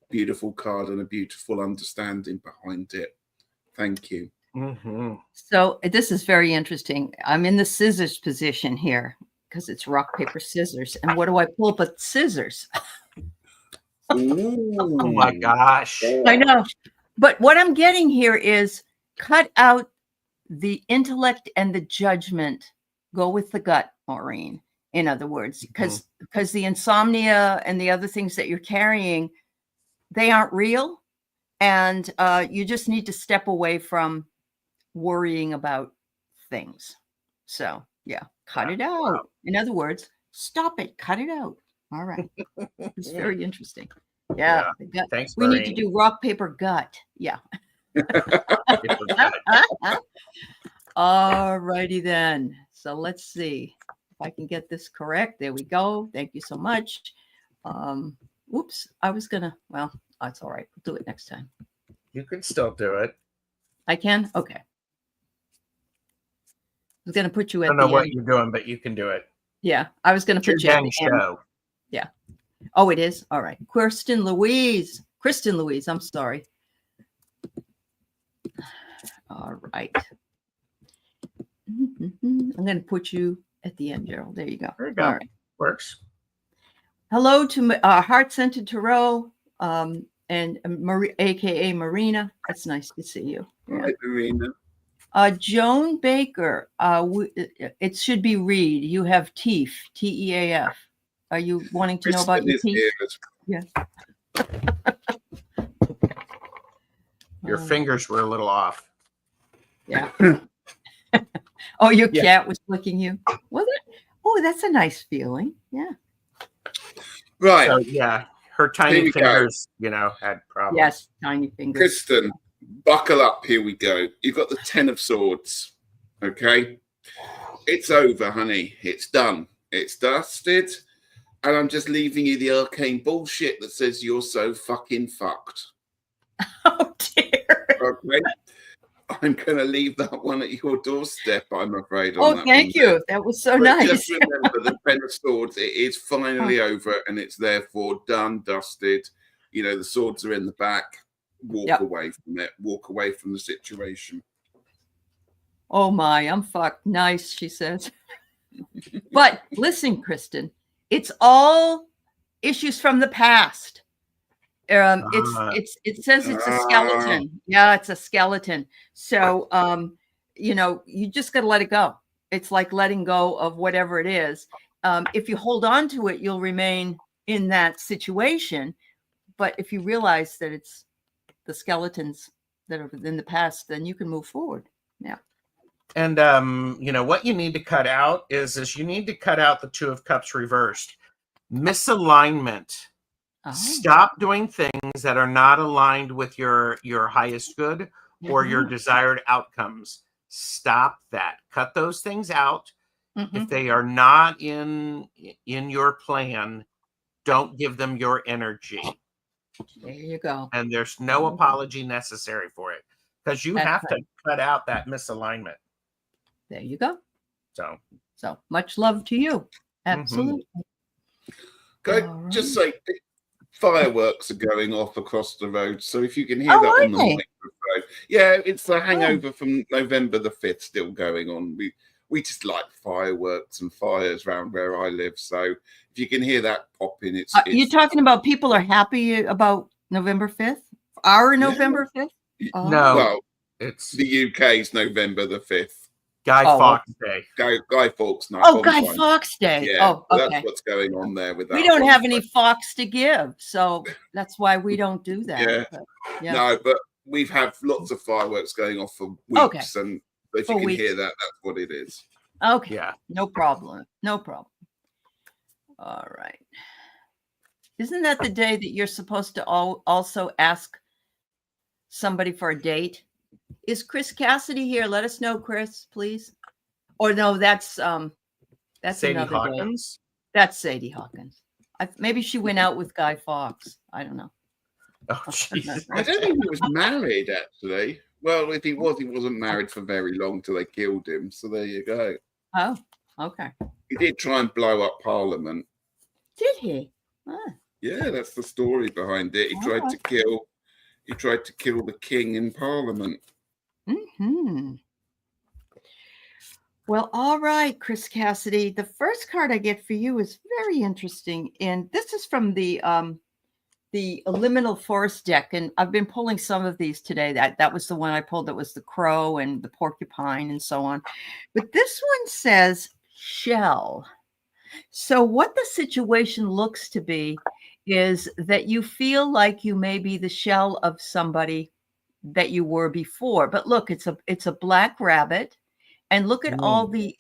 beautiful card and a beautiful understanding behind it. Thank you. So this is very interesting. I'm in the scissors position here, because it's rock, paper, scissors. And what do I pull but scissors? Oh my gosh. I know. But what I'm getting here is cut out the intellect and the judgment. Go with the gut, Maureen. In other words, because the insomnia and the other things that you're carrying, they aren't real. And you just need to step away from worrying about things. So, yeah. Cut it out. In other words, stop it. Cut it out. All right. It's very interesting. Yeah. Thanks, we need to do rock, paper, gut. Yeah. All righty then. So let's see if I can get this correct. There we go. Thank you so much. Whoops. I was going to, well, that's all right. We'll do it next time. You can still do it. I can? Okay. I was going to put you at the end. I don't know what you're doing, but you can do it. Yeah, I was going to put you at the end. Yeah. Oh, it is? All right. Kristen Louise, I'm sorry. All right. I'm going to put you at the end, Gerald. There you go. There you go. All right. Works. Hello to Heart Scented Tarot and Marie, a.k.a. Marina. That's nice to see you. Yeah. Hi, Marina. Joan Baker, it should be Reed. You have teeth, T-E-A-F. Are you wanting to know about your teeth? Yeah. Your fingers were a little off. Yeah. Oh, your cat was licking you? Was it? Oh, that's a nice feeling. Yeah. Right. So, yeah. Her tiny fingers, had problems. Yes, tiny fingers. Kristen, buckle up. Here we go. You've got the 10 of Swords. Okay. It's over, honey. It's done. It's dusted. And I'm just leaving you the arcane bullshit that says you're so fucking fucked. Oh, dear. Okay. I'm going to leave that one at your doorstep, I'm afraid. Oh, thank you. That was so nice. Just remember, the Ten of Swords, it is finally over, and it's therefore done, dusted. You know, the swords are in the back. Walk away from it. Walk away from the situation. Oh my, I'm fucked. Nice, she says. But listen, Kristen, it's all issues from the past. It says it's a skeleton. Yeah, it's a skeleton. So you know, you just got to let it go. It's like letting go of whatever it is. If you hold on to it, you'll remain in that situation. But if you realize that it's the skeletons that are in the past, then you can move forward. Yeah. And you know what you need to cut out is you need to cut out the Two of Cups reversed. Misalignment. Oh. Stop doing things that are not aligned with your highest good or your desired outcomes. Stop that. Cut those things out. If they are not in your plan, don't give them your energy. There you go. And there's no apology necessary for it, because you have to cut out that misalignment. There you go. So much love to you. Absolutely. Go, just say fireworks are going off across the road. So if you can hear that on the microphone, yeah, it's the hangover from November the 5th still going on. We just like fireworks and fires around where I live. So if you can hear that popping, it's you're talking about people are happy about November 5th? Our November 5th? Oh. No, well, it's the UK's November the 5th. Guy Fawkes Day. Guy Fawkes night. Oh, Guy Fawkes Day. Yeah, oh, okay. That's what's going on there with that. We don't have any Fox to give, so that's why we don't do that. Yeah. But, no, but we've had lots of fireworks going off for weeks, and if you can hear that, that's what it is. Okay. Yeah. No problem. No problem. All right. Isn't that the day that you're supposed to also ask somebody for a date? Is Chris Cassidy here? Let us know, Chris, please. Or no, that's Sadie another Hawkins. Day. That's Sadie Hawkins. Maybe she went out with Guy Fawkes. I don't know. Oh, jeez. I don't think he was married, actually. Well, if he was, he wasn't married for very long till they killed him. So there you go. Oh, okay. He did try and blow up Parliament. Did he? Ah. Yeah, that's the story behind it. He tried to kill. He tried to kill the king in Parliament. Well, all right, Chris Cassidy. The first card I get for you is very interesting, and this is from the Liminal Forest deck, and I've been pulling some of these today. That was the one I pulled. That was the crow and the porcupine and so on. But this one says shell. So what the situation looks to be is that you feel like you may be the shell of somebody that you were before. But look, it's a black rabbit, and look at all the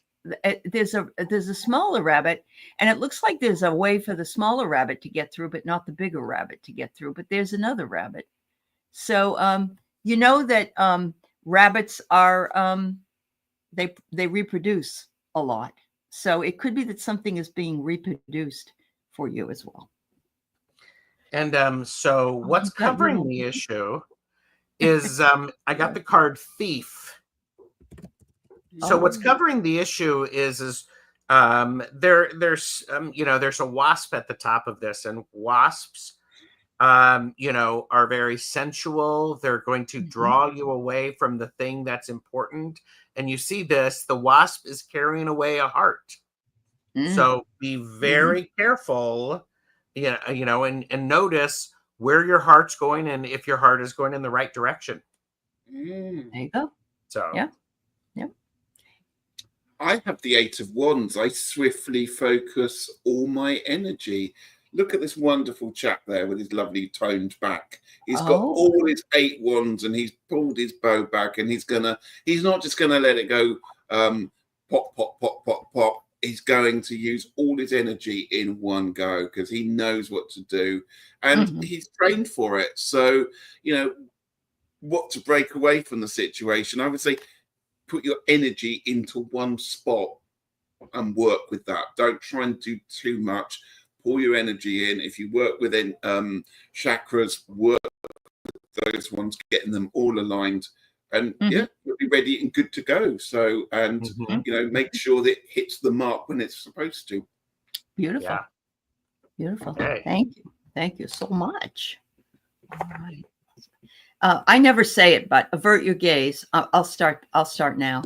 there's a smaller rabbit, and it looks like there's a way for the smaller rabbit to get through, but not the bigger rabbit to get through. But there's another rabbit. So you know that rabbits are they reproduce a lot. So it could be that something is being reproduced for you as well. And so what's covering the issue is I got the card Thief. So what's covering the issue is there's a wasp at the top of this, and wasps are very sensual. They're going to draw you away from the thing that's important. And you see this, the wasp is carrying away a heart. So be very careful, and notice where your heart's going and if your heart is going in the right direction. There you go. So yeah. I have the 8 of Wands. I swiftly focus all my energy. Look at this wonderful chap there with his lovely toned back. He's got all his 8 wands, and he's pulled his bow back, and he's not just gonna let it go pop, pop, pop, pop, pop. He's going to use all his energy in one go because he knows what to do, and he's trained for it. So, what to break away from the situation, I would say put your energy into one spot and work with that. Don't try and do too much. Pull your energy in. If you work within chakras, work with those ones, getting them all aligned and Mhm. yeah, you'll be ready and good to go. So, and Mhm. make sure that it hits the mark when it's supposed to. Beautiful. Yeah. Beautiful. Okay. Thank you. Thank you so much. All right. I never say it, but avert your gaze. I'll start now.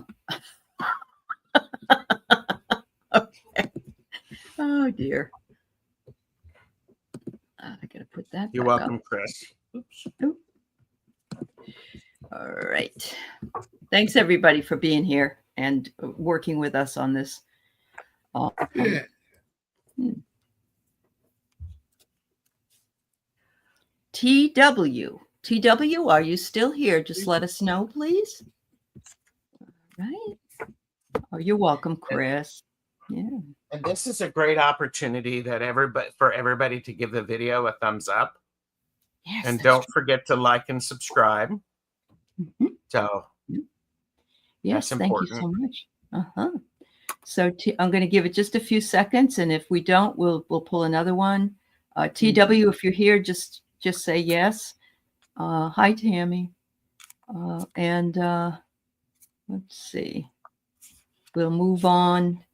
Okay. Oh dear. I gotta put that You're back welcome, up. Chris. Oops. All right. Thanks everybody for being here and working with us on this. Yeah. TW, are you still here? Just let us know, please. All right. Oh, you're welcome, Chris. Yeah. And this is a great opportunity that everybody to give the video a thumbs up. Yes. And don't forget to like and subscribe. Mhm. So Yes, that's thank you important. so much. So I'm going to give it just a few seconds, and if we don't, we'll pull another one. TW, if you're here, just say yes. Hi, Tammy. And let's see. We'll move on.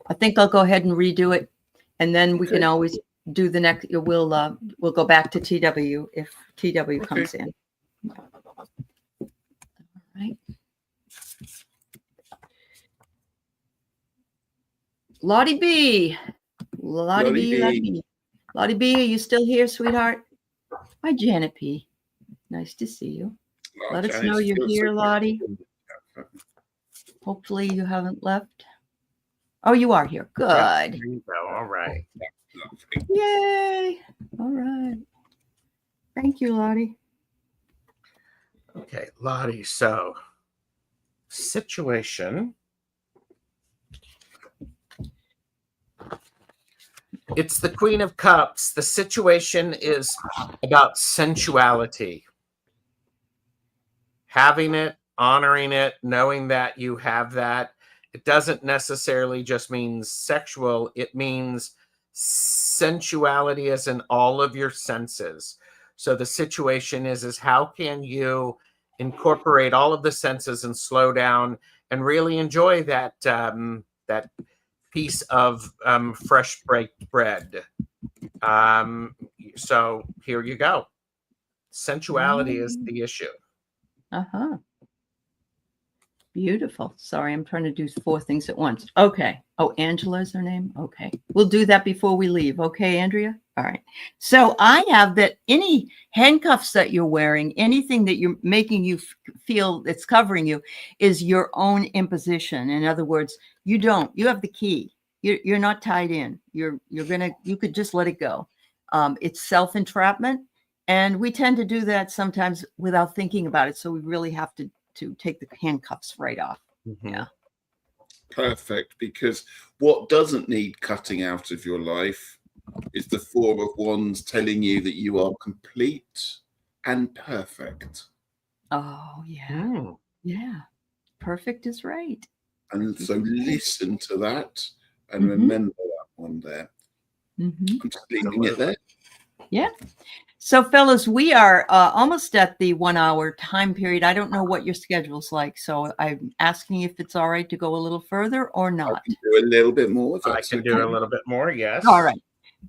I think I'll go ahead and redo it, and then we can always do the next. We'll go back to TW if TW comes in. All right. Lottie B. Lottie B. Lottie B, are you still here, sweetheart? Hi, Janet P. Nice to see you. Let us know you're here, Lottie. Hopefully you haven't left. Oh, you are here. Good. Yep, there you go. All right. Yay. All right. Thank you, Lottie. Okay, Lottie. So, situation. It's the Queen of Cups. The situation is about sensuality. Having it, honoring it, knowing that you have that. It doesn't necessarily just mean sexual. It means sensuality as in all of your senses. So the situation is how can you incorporate all of the senses and slow down and really enjoy that that piece of fresh baked bread. So here you go. Sensuality is the issue. Beautiful. Sorry, I'm trying to do 4 things at once. Okay. Oh, Angela's her name. Okay. We'll do that before we leave. Okay, Andrea? All right. So I have that any handcuffs that you're wearing, anything that you're making you feel that's covering you is your own imposition. In other words, you have the key. You're not tied in. You could just let it go. It's self-entrapment. And we tend to do that sometimes without thinking about it. So we really have to take the handcuffs right off. Yeah. Perfect. Because what doesn't need cutting out of your life is the 4 of Wands telling you that you are complete and perfect. Oh, yeah. Yeah. Perfect is right. And so listen to that and remember that one there. I'm just leaving it there. Yeah. So, fellas, we are almost at the 1 hour time period. I don't know what your schedule's like, so I'm asking if it's all right to go a little further or not. I can do a little bit more. I can do a little bit more, yes. All right.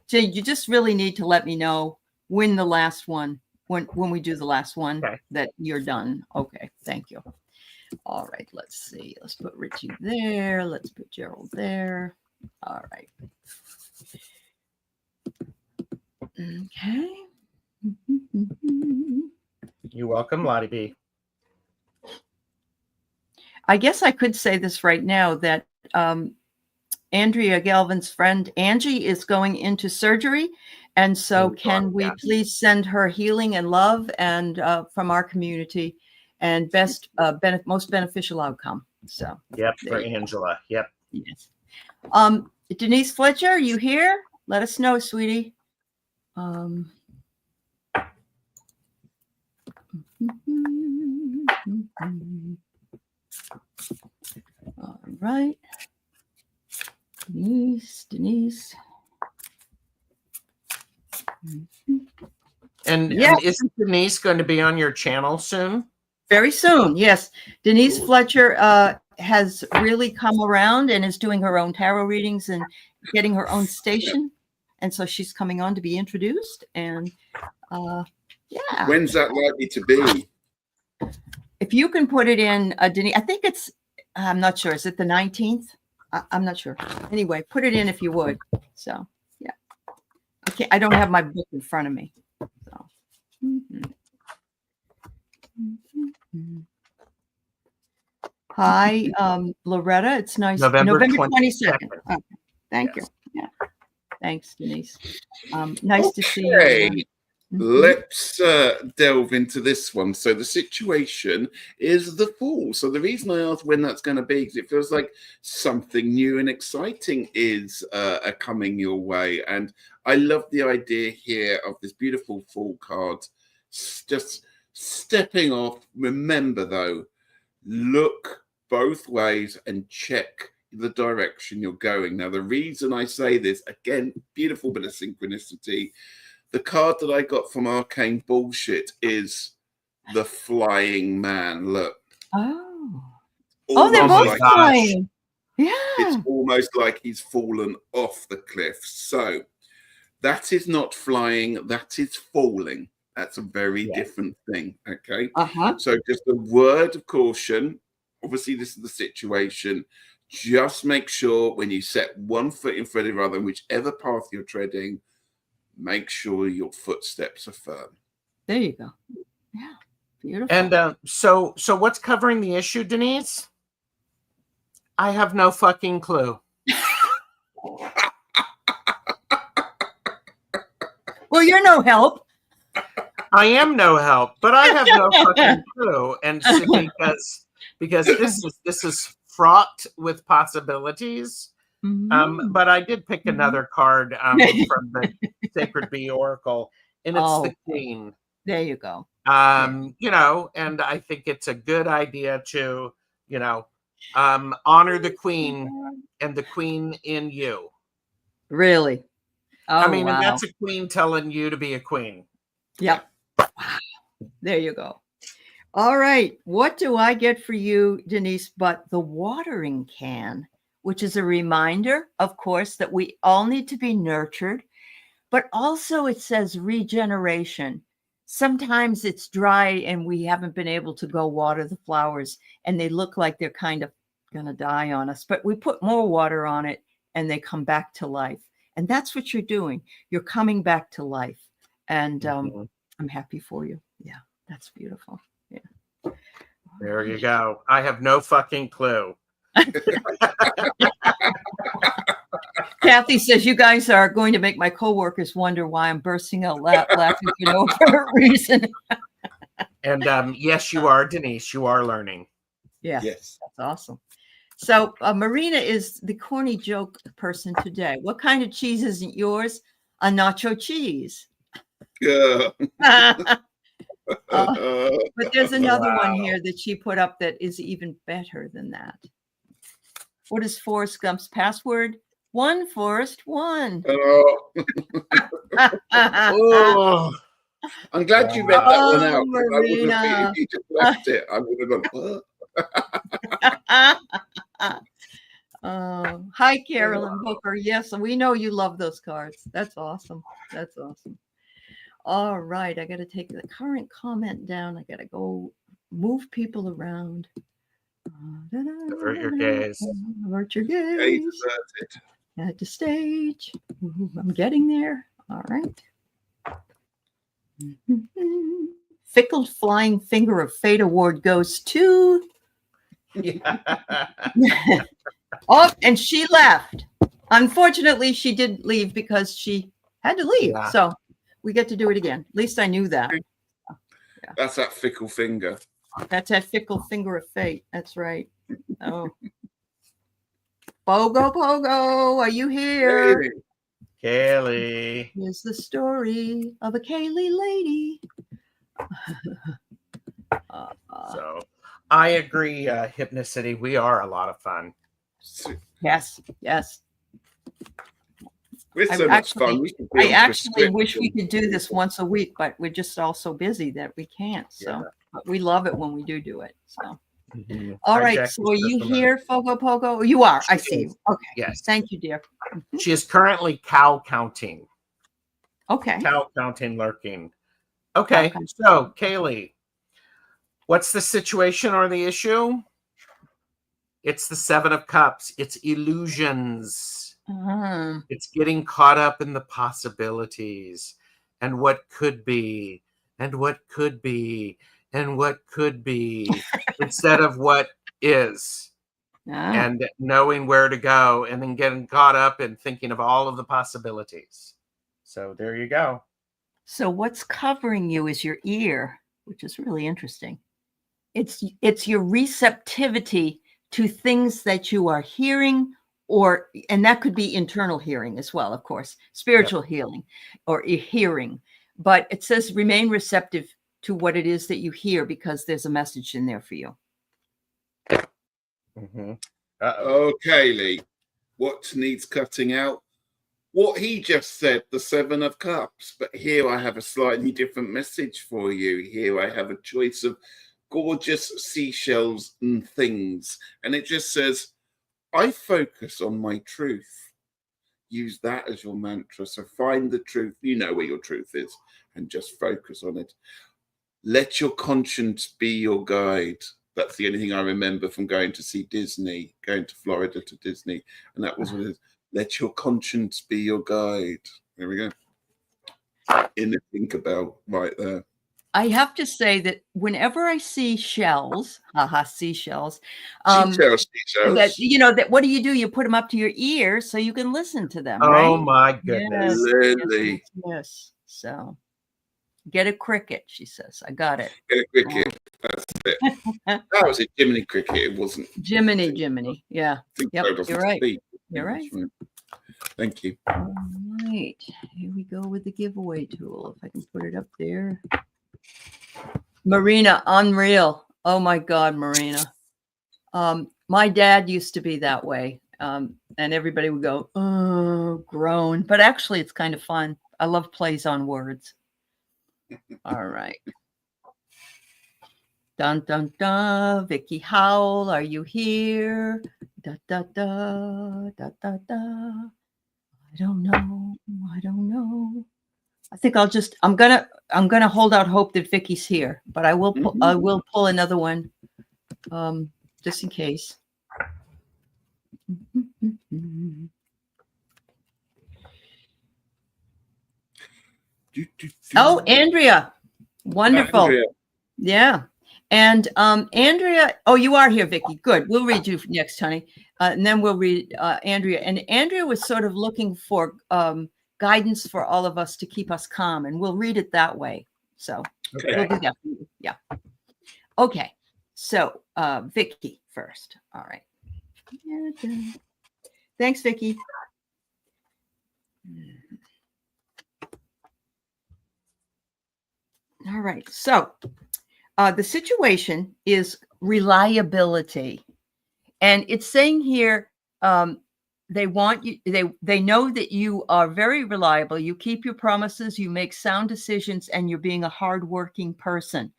So you just really need to let me know when the last one, when we do the last one, that you're done. Okay. Thank you. All right. Let's see. Let's put Richie there. Let's put Gerald there. All right. Okay. You're welcome, Lottie B. I guess I could say this right now that Andrea Galvin's friend Angie is going into surgery. And so can we please send her healing and love and from our community and most beneficial outcome. So yep, for Angela. Yep. Yes. Denise Fletcher, are you here? Let us know, sweetie. All right. Denise. And isn't Denise going to be on your channel soon? Very soon, yes. Denise Cool. Fletcher has really come around and is doing her own tarot readings and getting her own station. And so she's coming on to be introduced. And yeah. When's that likely to be? If you can put it in, Denise, I think it's, I'm not sure. Is it the 19th? I'm not sure. Anyway, put it in if you would. So, yeah. I don't have my book in front of me. So. Hi, Loretta. It's nice. November 22nd. Okay. Thank you. Yeah. Thanks, Denise. Nice to see you. Okay. Let's delve into this one. So the situation is the Fool. So the reason I asked when that's going to be is it feels like something new and exciting is coming your way. And I love the idea here of this beautiful Fool card. Just stepping off. Remember, though, look both ways and check the direction you're going. Now, the reason I say this, again, beautiful bit of synchronicity. The card that I got from Arcane Bullshit is the Flying Man. Look. Oh, Almost they're both like flying. Yeah. it's almost like he's fallen off the cliff. So that is not flying. That is falling. That's a very different thing. Okay. So just a word of caution. Obviously, this is the situation. Just make sure when you set one foot in front of the other, whichever path you're treading, make sure your footsteps are firm. There you go. Yeah. Beautiful. And so what's covering the issue, Denise? I have no fucking clue. Well, you're no help. I am no help, but I have no fucking clue. And so because this is fraught with possibilities. But I did pick another card from the Sacred Bee Oracle, and it's the Queen. There you go. You know, and I think it's a good idea to, you know, honor the Queen and the Queen in you. Really? Oh, I mean, wow. and that's a queen telling you to be a queen. Yep. There you go. All right. What do I get for you, Denise, but the watering can, which is a reminder, of course, that we all need to be nurtured, but also it says regeneration. Sometimes it's dry and we haven't been able to go water the flowers and they look like they're kind of going to die on us, but we put more water on it and they come back to life. And that's what you're doing. You're coming back to life. And I'm happy for you. Yeah, that's beautiful. Yeah. There you go. I have no fucking clue. Kathy says, you guys are going to make my coworkers wonder why I'm bursting out laughing for no reason. And yes, you are, Denise. You are learning. Yeah, yes, that's awesome. So Marina is the corny joke person today. What kind of cheese isn't yours? A nacho cheese. Yeah. But there's another one here that she put up that is even better than that. What is Forrest Gump's password? One, Forrest, one. Oh. I'm glad you read that one out. Marina. I would have, if you just left it, I would have gone, what? Hi, Carolyn Booker. Yes, we know you love those cards. That's awesome. That's awesome. All right, I got to take the current comment down. I got to go move people around. Avert your gaze. Avert your gaze. At the stage. I'm getting there. All right. Fickle Flying Finger of Fate award goes to. Oh, and she left. Unfortunately, she did leave because she had to leave. Yeah. So we get to do it again. At least I knew that. Yeah. That's that fickle finger. That's that fickle finger of fate. That's right. Oh. Pogo, Pogo, are you here? Kaylee. Here's the story of a Kaylee lady. So I agree, Hypnocity. We are a lot of fun. Yes, yes. With so much fun. We should be I on actually wish we prescription. could do this once a week, but we're just all so busy that we can't. So Yeah. but we love it when we do it. So Mhm. all Hi, right. Jackie So are you Switzerland. here, Fogo Pogo? You are. I She see is. you. Okay. Yes. Thank you, dear. She is currently cow counting. Okay. Cow counting lurking. Okay. So, Kaylee, what's the situation or the issue? It's the Seven of Cups. It's illusions. It's getting caught up in the possibilities and what could be and what could be and what could be instead of what is. And knowing where to go and then getting caught up and thinking of all of the possibilities. So there you go. So what's covering you is your ear, which is really interesting. It's your receptivity to things that you are hearing, and that could be internal hearing as well, of course, spiritual healing or hearing. But it says remain receptive to what it is that you hear because there's a message in there for you. Mm-hmm. Okay, Lee. What needs cutting out? What he just said, the Seven of Cups. But here I have a slightly different message for you. Here I have a choice of gorgeous seashells and things. And it just says, I focus on my truth. Use that as your mantra. So find the truth. You know where your truth is and just focus on it. Let your conscience be your guide. That's the only thing I remember from going to see Disney, going to Florida to Disney. And that was what it is. Let your conscience be your guide. There we go. In the think about right there. I have to say that whenever I see shells, seashells, Seashells. that that what do? You put them up to your ears so you can listen to them. Oh right? my goodness. Lily. Yes. So get a cricket, she says. I got it. Get a cricket. That's it. That was a Jiminy cricket. It wasn't. Jiminy. Yeah. Yep. You're right. You're right. Thank you. All right. Here we go with the giveaway tool. If I can put it up there. Marina, unreal. Oh my God, Marina. My dad used to be that way. And everybody would go, oh, groan. But actually, it's kind of fun. I love plays on words. All right. Dun, dun, dun. Vicky Howell, are you here? Da, da, da, da, da, da. I don't know. I think I'm gonna hold out hope that Vicky's here, but I will pull another one, just in case. Oh, Andrea. Wonderful. Andrea. Yeah. And Andrea, oh, you are here, Vicky. Good. We'll read you next, honey. And then we'll read Andrea. And Andrea was sort of looking for guidance for all of us to keep us calm. And we'll read it that way. So we'll do that for you. Yeah. Okay. So Vicky first. All right. Thanks, Vicky. All right. So the situation is reliability. And it's saying here, they want you, they know that you are very reliable. You keep your promises, you make sound decisions, and you're being a hardworking person.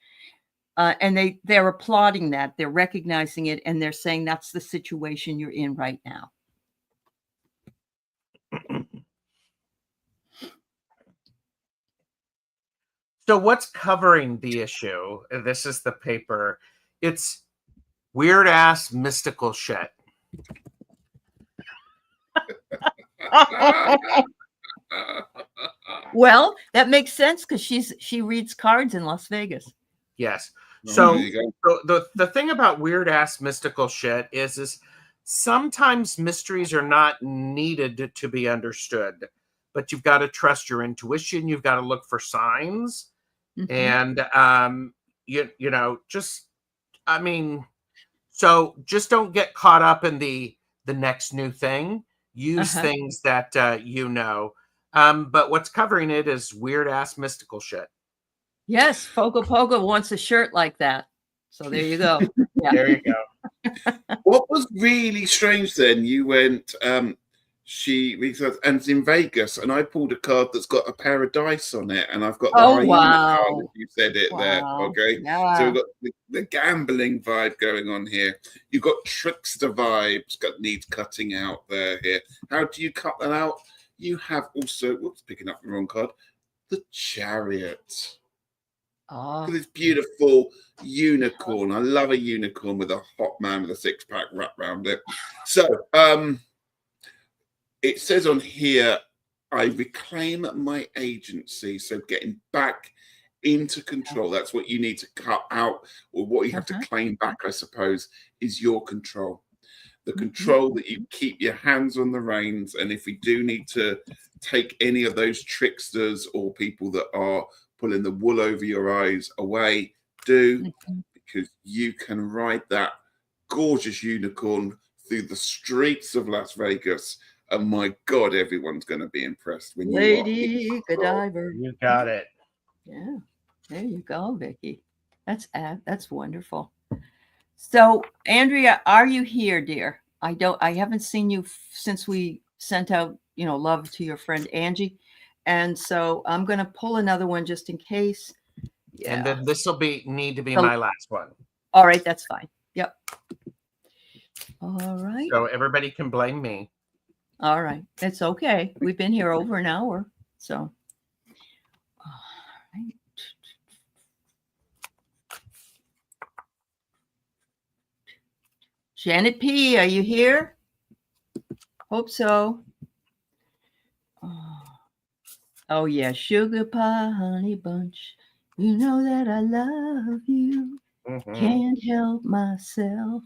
And they're applauding that. They're recognizing it, and they're saying that's the situation you're in right now. So what's covering the issue? This is the paper. It's weird ass mystical shit. Well, that makes sense because she reads cards in Las Vegas. Yes. So the thing about weird ass mystical shit is sometimes mysteries are not needed to be understood, but you've got to trust your intuition. You've got to look for signs. And so just don't get caught up in the next new thing. Use things that but what's covering it is weird ass mystical shit. Yes, Fogo Pogo wants a shirt like that. So there you go. Yeah. There you go. What was really strange then, you went He says, and it's in Vegas, and I pulled a card that's got a pair of dice on it, and I've got the Oh, hyena card, wow. if you said it there. Wow. Okay. Yeah. So we've got the gambling vibe going on here. You've got trickster vibes needs cutting out here. How do you cut that out? You have also, whoops, picking up the wrong card, the Chariot. Oh. This beautiful unicorn. I love a unicorn with a hot man with a six-pack wrapped around it. So, it says on here, I reclaim my agency. So getting back into control. That's what you need to cut out, or what you have to claim back, I suppose, is your control. The control that you keep your hands on the reins. And if we do need to take any of those tricksters or people that are pulling the wool over your eyes away, because you can ride that gorgeous unicorn through the streets of Las Vegas. And my God, everyone's going to be impressed when Lady Godiva. You got it. Yeah, there you go, Vicky. That's wonderful. So, Andrea, are you here, dear? I haven't seen you since we sent out, love to your friend Angie, and so I'm going to pull another one just in case. Yeah. And then this will need to be my last one. All right, that's fine. Yep. All right. So everybody can blame me. All right. It's okay. We've been here over an hour. So, all right. Janet P., are you here? Hope so. Oh, yeah. Sugar pie, honey bunch. You know that I love you. Can't help myself.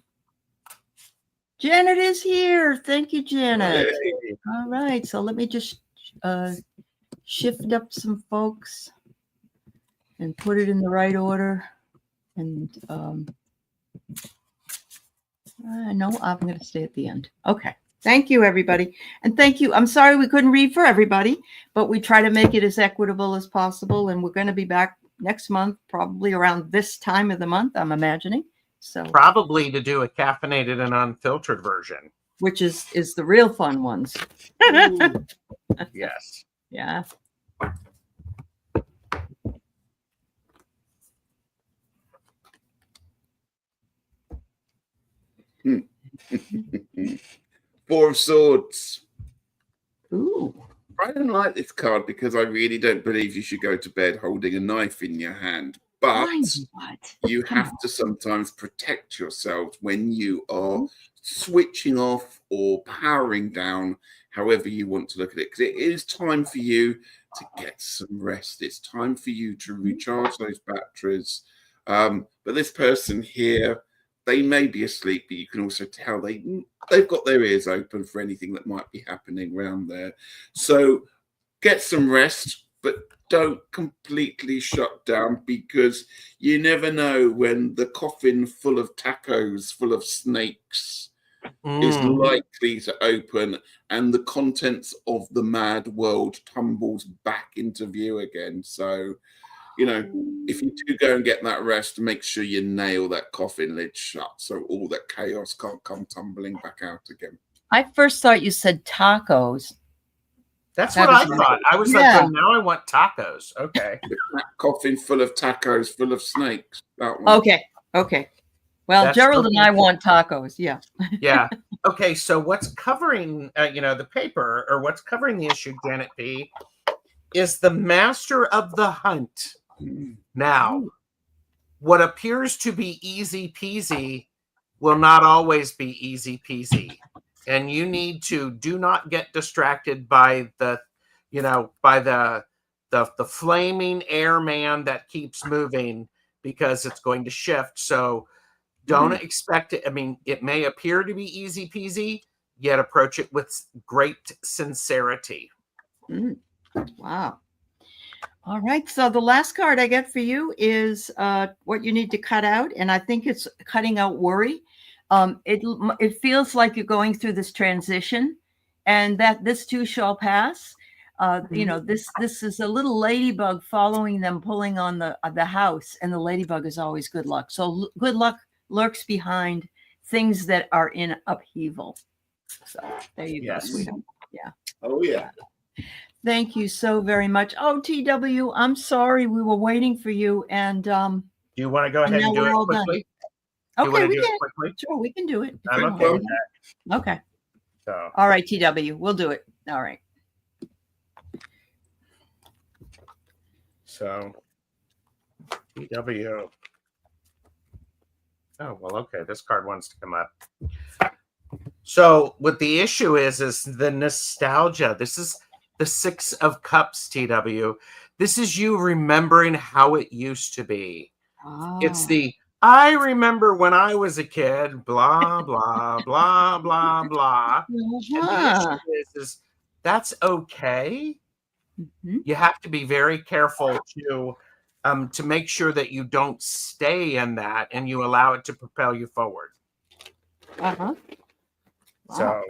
Janet is here. Thank you, Janet. Hey. All right. So let me just shift up some folks and put it in the right order. And no, I'm going to stay at the end. Okay. Thank you, everybody. And thank you. I'm sorry we couldn't read for everybody, but we try to make it as equitable as possible. And we're going to be back next month, probably around this time of the month, I'm imagining. So probably to do a caffeinated and unfiltered version, which is the real fun ones. Yes. Yeah. Four of Swords. Ooh. I don't like this card because I really don't believe you should go to bed holding a knife in your hand. But you have to sometimes protect yourself when you are switching off or powering down, however you want to look at it. Because it is time for you to get some rest. It's time for you to recharge those batteries. But this person here, they may be asleep, but you can also tell they've got their ears open for anything that might be happening around there. So get some rest, but don't completely shut down, because you never know when the coffin full of tacos, full of snakes, is likely to open and the contents of the mad world tumbles back into view again. So, if you do go and get that rest, make sure you nail that coffin lid shut so all that chaos can't come tumbling back out again. I first thought you said tacos. That's what I thought. I was like, well, now I want tacos. Okay. That coffin full of tacos, full of snakes. That one. Okay. Well, that's Gerald and I want tacos. Yeah. Yeah. Okay. So what's covering, the paper, or what's covering the issue, Janet P., is the Master of the Hunt. Now, what appears to be easy peasy will not always be easy peasy. And you need to do not get distracted by the flaming airman that keeps moving, because it's going to shift. So don't expect it. I mean, it may appear to be easy peasy, yet approach it with great sincerity. Wow. All right. So the last card I get for you is what you need to cut out. And I think it's cutting out worry. It feels like you're going through this transition, and that this too shall pass. This is a little ladybug following them, pulling on the house, and the ladybug is always good luck. So good luck lurks behind things that are in upheaval. So there you go, sweetheart. Oh yeah. Thank you so very much. Oh, TW, I'm sorry. We were waiting for you. And Do you want to go ahead now and do we're it all done. quickly? Do you Okay, want to we do can. it quickly? Sure, we can do it. if I'm you okay want. with that. Okay. So, All right, TW, we'll do it. All right. so PW. Oh, well, okay. This card wants to come up. So what the issue is the nostalgia. This is the 6 of Cups, TW. This is you remembering how it used to be. It's the I remember when I was a kid, blah, blah, blah, blah, blah. And the issue is that's okay. You have to be very careful to make sure that you don't stay in that and you allow it to propel you forward. Wow, So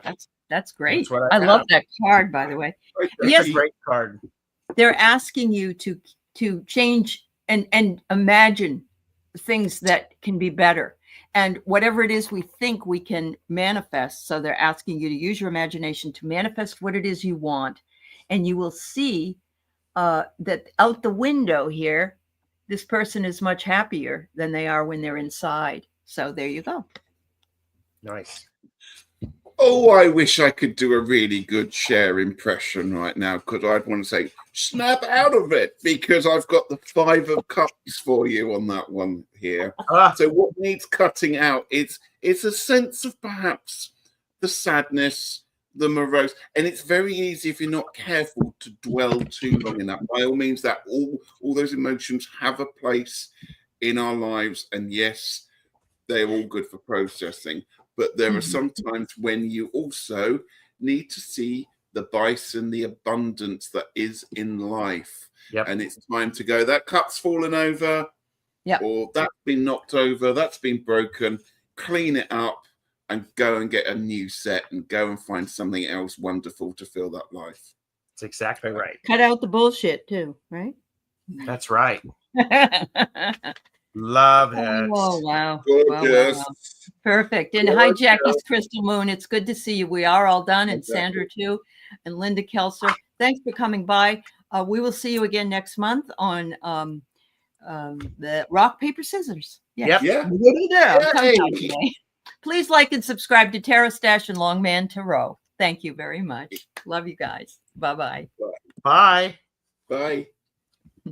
that's great. that's I love that card, by the way. It's Yes, a great card. they're asking you to change and imagine things that can be better. And whatever it is we think we can manifest. So they're asking you to use your imagination to manifest what it is you want. And you will see that out the window here, this person is much happier than they are when they're inside. So there you go. Nice. Oh, I wish I could do a really good share impression right now, because I'd want to say, snap out of it, because I've got the 5 of Cups for you on that one here. So what needs cutting out is it's a sense of perhaps the sadness, the morose, and it's very easy if you're not careful to dwell too long in that. By all means, that all those emotions have a place in our lives, and yes, they're all good for processing. But there are some times when you also need to see the bison, the abundance that is in life. Yep. And it's time to go, that cup's fallen over, or that's been knocked over, that's been broken, clean it up and go and get a new set and go and find something else wonderful to fill that life. That's exactly right. Cut out the bullshit too, right? That's right. Love it. Oh, wow. Gorgeous. Wow. Perfect. And hi, Jackie's Crystal Moon. It's good to see you. We are all done. And Sandra, too. And Linda Kelser. Thanks for coming by. We will see you again next month on the Rock, Paper, Scissors. Yep. Yeah. Please like and subscribe to Tarot Stash and Longman Tarot. Thank you very much. Love you guys. Bye-bye. Bye. Bye.